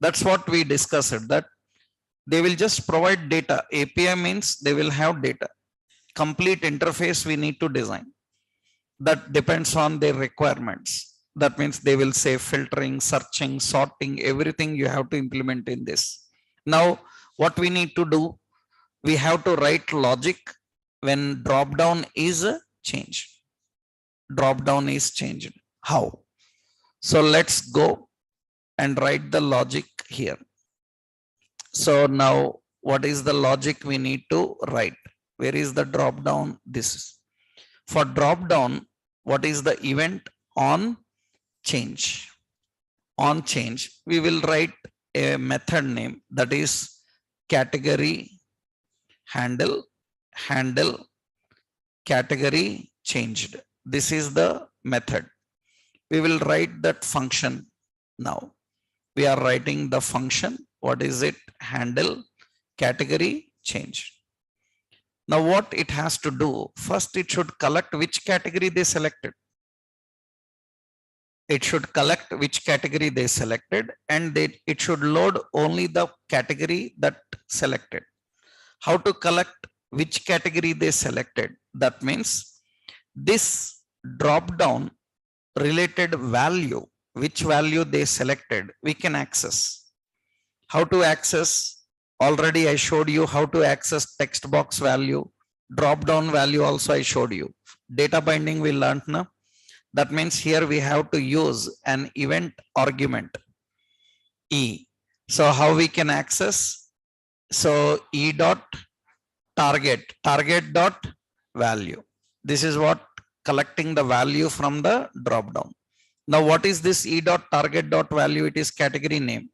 That's what we discussed, that they will just provide data. API means they will have data. Complete interface we need to design. That depends on their requirements. That means they will say filtering, searching, sorting, everything you have to implement in this. Now, what we need to do, we have to write logic when drop down is changed. Drop down is changed. How? So let's go and write the logic here. So now what is the logic we need to write? Where is the drop down? This is. For drop down, what is the event? On change. On change, we will write a method name, that is category handle category changed. This is the method. We will write that function now. We are writing the function. What is it? Handle category changed. Now what it has to do? First it should collect which category they selected. It should collect which category they selected, and it should load only the category that selected. How to collect which category they selected? That means this drop down related value, which value they selected, we can access. How to access? Already I showed you how to access text box value, drop down value also I showed you. Data binding we learned now. That means here we have to use an event argument E. So how we can access? So E dot target dot value. This is what collecting the value from the drop down. Now what is this E dot target dot value? It is category name.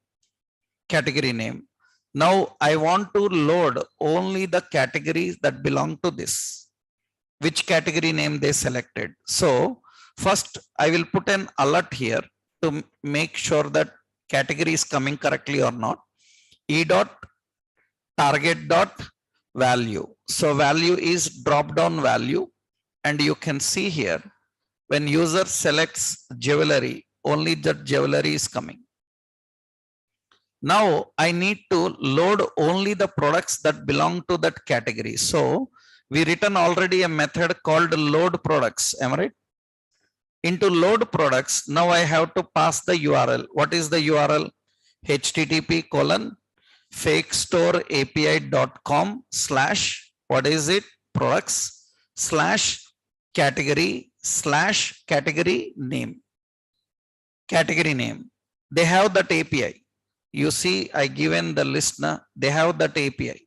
Category name. Now I want to load only the categories that belong to this. Which category name they selected. So first I will put an alert here to make sure that category is coming correctly or not. E dot target dot value. So value is drop down value, and you can see here when user selects jewelry, only that jewelry is coming. Now I need to load only the products that belong to that category. So we written already a method called load products. Am I right? Into load products, now I have to pass the URL. What is the URL? http colon fakestoreapi.com slash what is it products slash category slash category name. They have that API. You see, I given the listener, they have that API.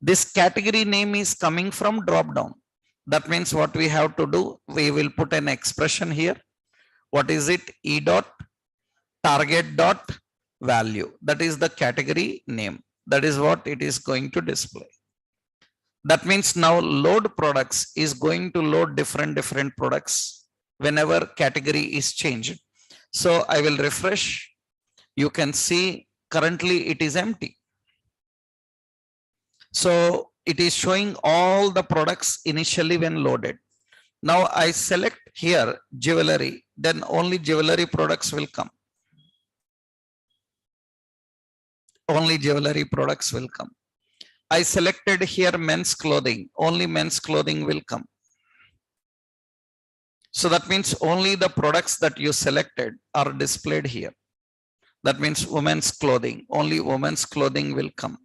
This category name is coming from drop down. That means what we have to do, we will put an expression here. What is it? E dot target dot value. That is the category name. That is what it is going to display. That means now load products is going to load different products whenever category is changed. So I will refresh. You can see currently it is empty. So it is showing all the products initially when loaded. Now I select here jewelry, then only jewelry products will come. Only jewelry products will come. I selected here men's clothing, only men's clothing will come. So that means only the products that you selected are displayed here. That means women's clothing, only women's clothing will come.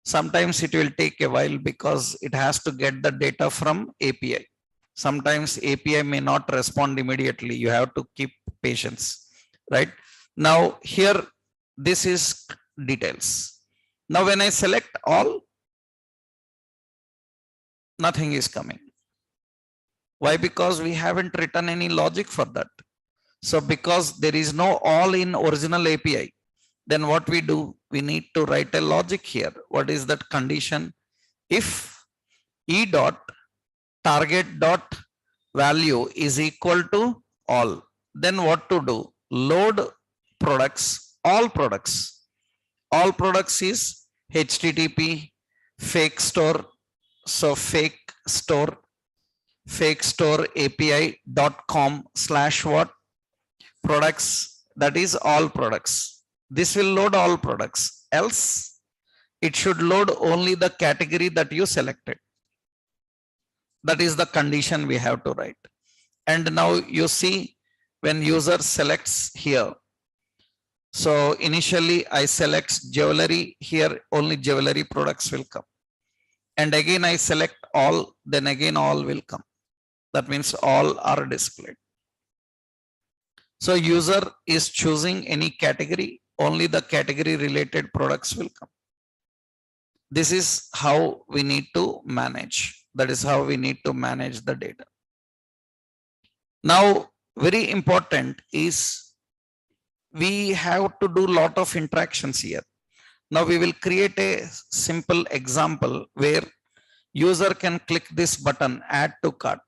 Sometimes it will take a while because it has to get the data from API. Sometimes API may not respond immediately. You have to keep patience, right? Now here, this is details. Now when I select all, nothing is coming. Why? Because we haven't written any logic for that. So because there is no all in original API, then what we do, we need to write a logic here. What is that condition? If E dot target dot value is equal to all, then what to do? Load products, all products. All products is HTTP fake store. So fake store API.com slash what? Products, that is all products. This will load all products, else it should load only the category that you selected. That is the condition we have to write. And now you see when user selects here. So initially I select jewelry, here only jewelry products will come. And again I select all, then again all will come. That means all are displayed. So user is choosing any category, only the category related products will come. This is how we need to manage. That is how we need to manage the data. Now, very important is we have to do a lot of interactions here. Now we will create a simple example where user can click this button, add to cart.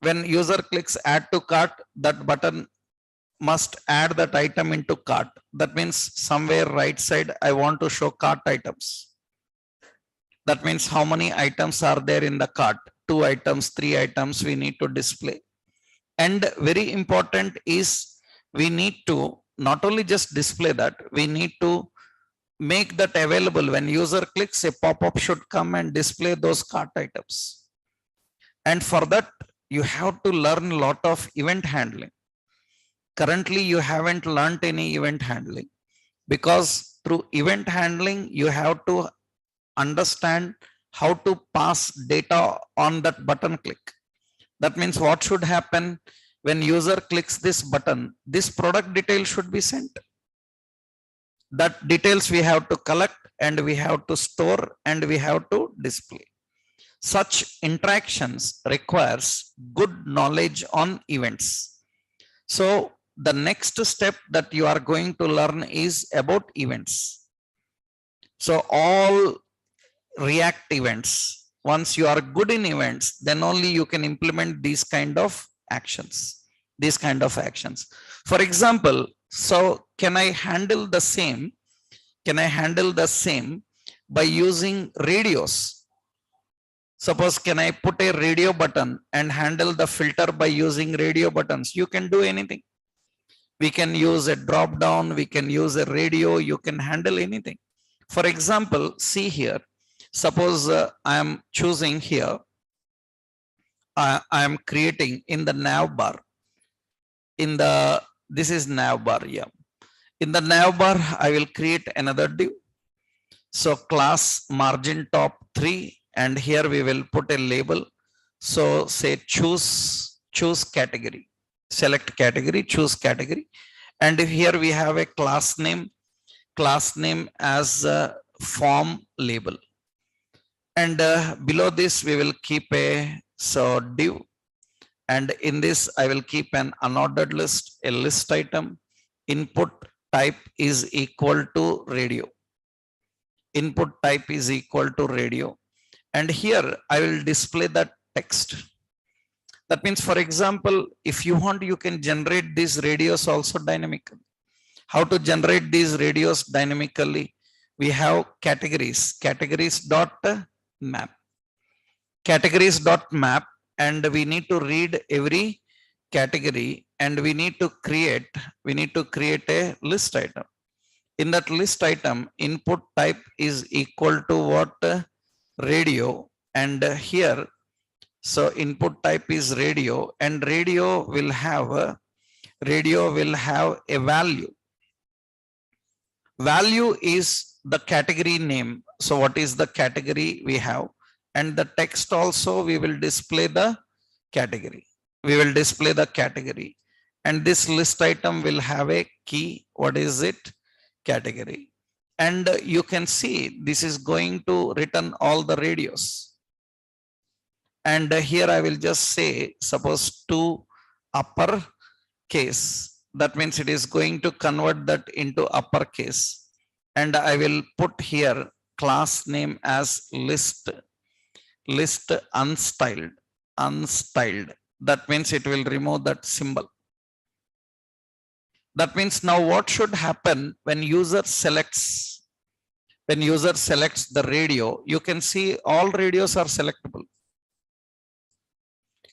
When user clicks add to cart, that button must add that item into cart. That means somewhere right side, I want to show cart items. That means how many items are there in the cart? 2 items, 3 items we need to display. And very important is we need to not only just display that, we need to make that available. When user clicks, a pop-up should come and display those cart items. And for that, you have to learn a lot of event handling. Currently, you haven't learned any event handling, because through event handling, you have to understand how to pass data on that button click. That means what should happen when user clicks this button, this product detail should be sent. That details we have to collect and we have to store and we have to display. Such interactions requires good knowledge on events. So the next step that you are going to learn is about events. So all React events, once you are good in events, then only you can implement these kind of actions. For example, so can I handle the same? By using radios? Suppose can I put a radio button and handle the filter by using radio buttons? You can do anything. We can use a drop down, we can use a radio, you can handle anything. For example, see here, suppose I am choosing here, I am creating in the nav bar, this is nav bar, yeah. In the navbar, I will create another div. So class margin top 3, and here we will put a label. So say choose category, select category, choose category. And here we have a class name as a form label. And below this we will keep a div. And in this I will keep an unordered list, a list item. Input type is equal to radio. Input type is equal to radio. And here I will display the text. That means, for example, if you want, you can generate these radios also dynamically. How to generate these radios dynamically? We have categories dot map, categories dot map, and we need to read every category, and we need to create a list item. In that list item, input type is equal to what? Radio. And here, so input type is radio, and radio will have a value. Value is the category name. So what is the category we have? And the text also, we will display the category. We will display the category. And this list item will have a key. What is it? Category. And you can see this is going to return all the radios. And here I will just say, suppose to upper case. That means it is going to convert that into uppercase. And I will put here class name as list unstyled. That means it will remove that symbol. That means now what should happen when user selects the radio? You can see all radios are selectable.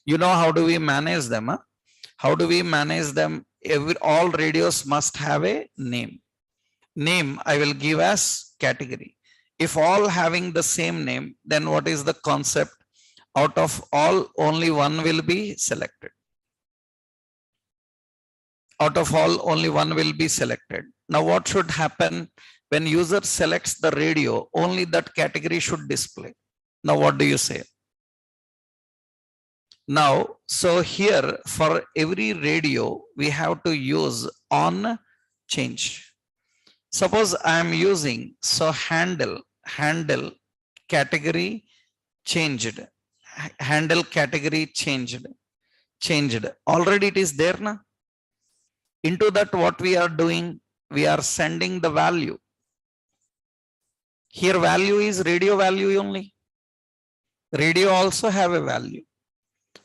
You know how do we manage them? Huh? How do we manage them? All radios must have a name. Name I will give as category. If all having the same name, then what is the concept? Out of all, only one will be selected. Out of all, only one will be selected. Now what should happen when user selects the radio? Only that category should display. Now what do you say? Now, so here for every radio, we have to use on change. Suppose I am using, so handle category changed. Handle category changed. Already it is there now. Into that what we are doing? We are sending the value. Here value is radio value only. Radio also have a value.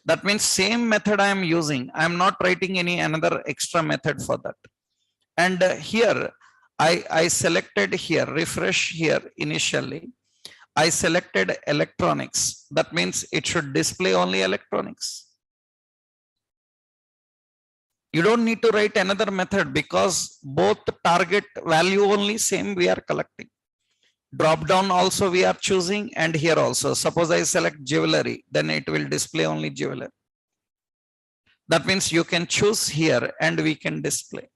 That means same method I am using. I am not writing any another extra method for that. And here I selected here, refresh here initially. I selected electronics. That means it should display only electronics. You don't need to write another method because both target value only same we are collecting. Drop down also we are choosing, and here also. Suppose I select jewelry, then it will display only jewelry. That means you can choose here and we can display.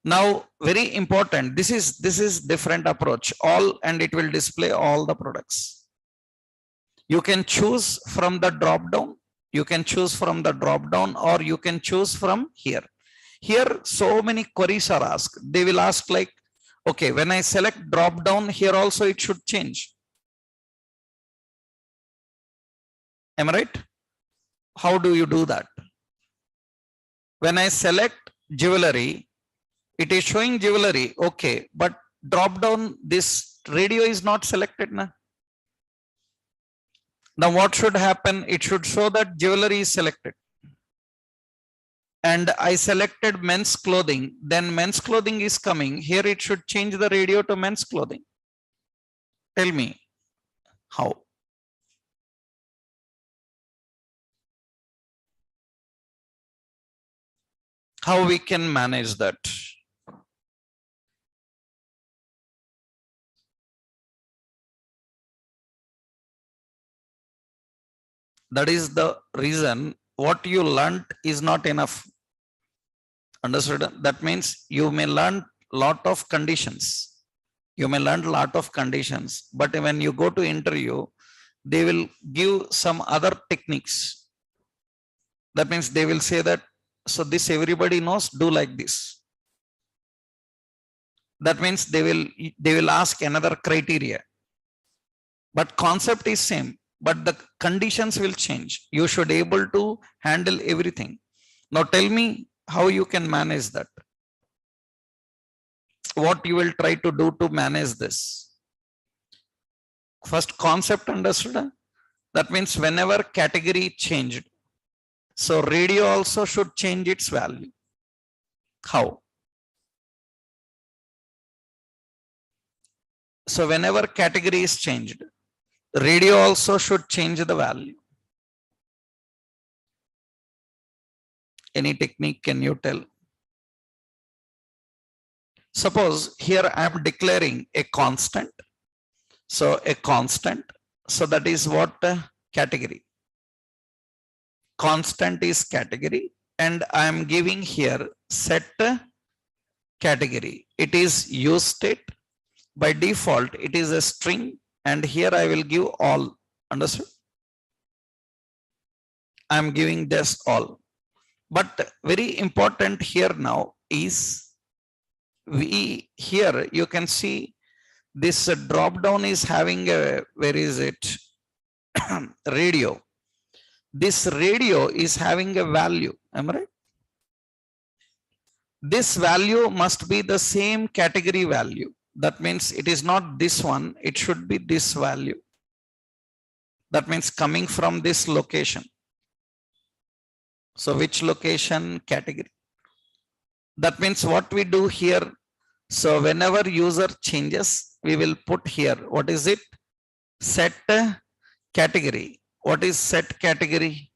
Now, very important, this is different approach. All, and it will display all the products. You can choose from the drop down. You can choose from the drop down, or you can choose from here. Here, so many queries are asked. They will ask like, okay, when I select drop down, here also it should change. Am I right? How do you do that? When I select jewelry, it is showing jewelry. Okay, but drop down, this radio is not selected now. Now what should happen? It should show that jewelry is selected. And I selected men's clothing, then men's clothing is coming. Here it should change the radio to men's clothing. Tell me how. How we can manage that? That is the reason what you learned is not enough. Understood? That means you may learn lot of conditions. You may learn lot of conditions, but when you go to interview, they will give some other techniques. That means they will say that, so this everybody knows, do like this. That means they will ask another criteria. But concept is same, but the conditions will change. You should able to handle everything. Now tell me how you can manage that. What you will try to do to manage this. First, concept understood. That means whenever category changed, so radio also should change its value. How? So whenever category is changed, radio also should change the value. Any technique can you tell? Suppose here I am declaring a constant. So a constant. So that is what category. Constant is category, and I am giving here set category. It is use state. By default, it is a string, and here I will give all. Understood? I am giving this all. But very important here now is here you can see this drop down is having a, where is it? Radio. This radio is having a value. Am I right? This value must be the same category value. That means it is not this one, it should be this value. That means coming from this location. So which location? Category. That means what we do here. So whenever user changes, we will put here, what is it? Set category. What is set category?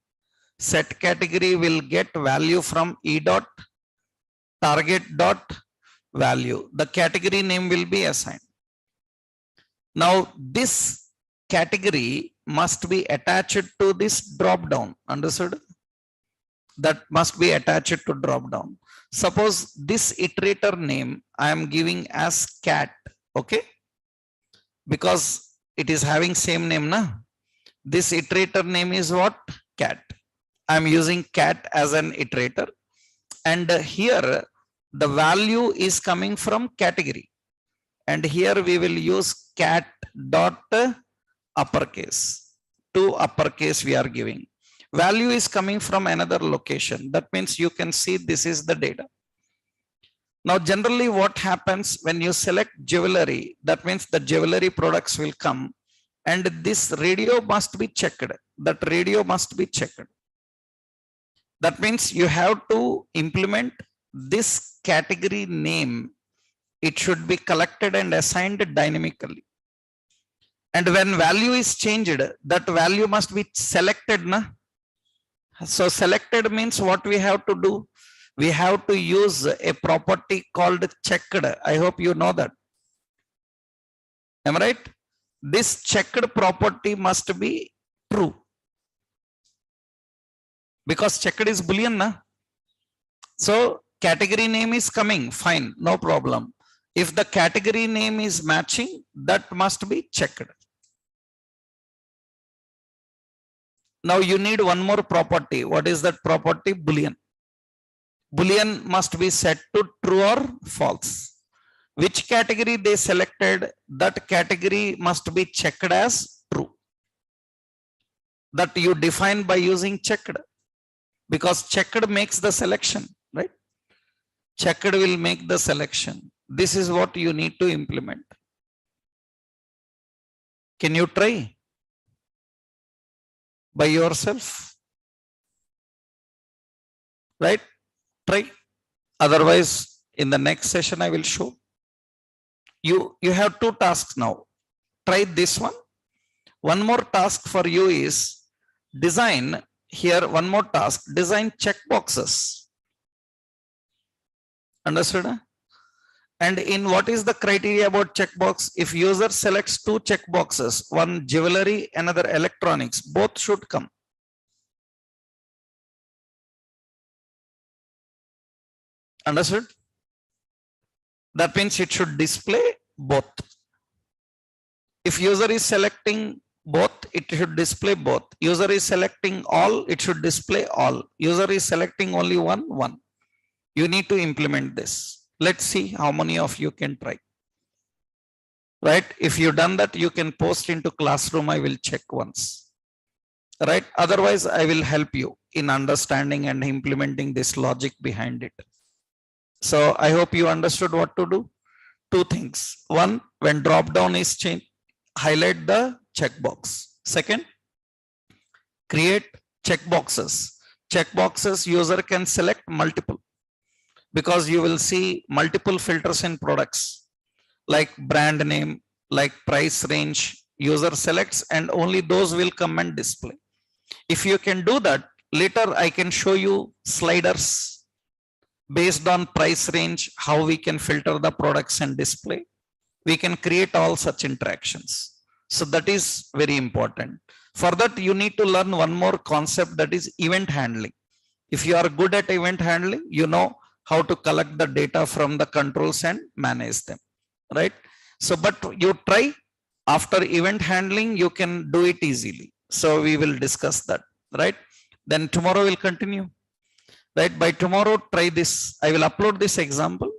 Set category will get value from e dot target dot value. The category name will be assigned. Now this category must be attached to this drop down. Understood? That must be attached to drop down. Suppose this iterator name I am giving as cat. Okay, because it is having same name, na? This iterator name is what? Cat. I am using cat as an iterator, and here the value is coming from category, and here we will use cat dot uppercase. To uppercase we are giving. Value is coming from another location. That means you can see this is the data. Now generally what happens when you select jewelry, that means the jewelry products will come, and this radio must be checked. That radio must be checked. That means you have to implement this category name. It should be collected and assigned dynamically. And when value is changed, that value must be selected, na? So selected means what we have to do? We have to use a property called checked. I hope you know that. Am I right? This checked property must be true. Because checked is Boolean, na? So category name is coming, fine, no problem. If the category name is matching, that must be checked. Now you need one more property. What is that property? Boolean. Boolean must be set to true or false. Which category they selected, that category must be checked as true. That you define by using checked, because checked makes the selection, right? Checked will make the selection. This is what you need to implement. Can you try by yourself? Right? Try. Otherwise, in the next session, I will show. You have two tasks now. Try this one. One more task for you is design. Here, one more task, design checkboxes. Understood? Huh? And in what is the criteria about checkbox? If user selects two checkboxes, one jewelry, another electronics, both should come. Understood? That means it should display both. If user is selecting both, it should display both. User is selecting all, it should display all. User is selecting only one. You need to implement this. Let's see how many of you can try. Right? If you've done that, you can post into classroom. I will check once. Right? Otherwise, I will help you in understanding and implementing this logic behind it. So I hope you understood what to do. Two things. One, when drop down is changed, highlight the checkbox. Second, create checkboxes. Checkboxes user can select multiple, because you will see multiple filters in products like brand name, like price range. User selects and only those will come and display. If you can do that, later I can show you sliders based on price range, how we can filter the products and display. We can create all such interactions. So that is very important. For that, you need to learn one more concept, that is event handling. If you are good at event handling, you know how to collect the data from the controls and manage them, right? So, but you try after event handling, you can do it easily. So we will discuss that, right? Then tomorrow we'll continue, right? By tomorrow, try this. I will upload this example.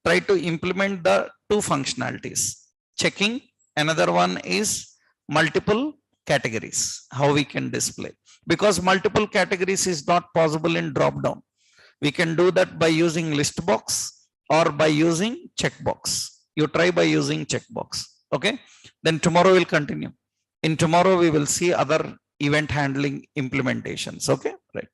Try to implement the two functionalities. Checking. Another one is multiple categories, how we can display. Because multiple categories is not possible in drop down. We can do that by using list box or by using checkbox. You try by using checkbox. Okay. Then tomorrow we'll continue. In tomorrow, we will see other event handling implementations. Okay. Right.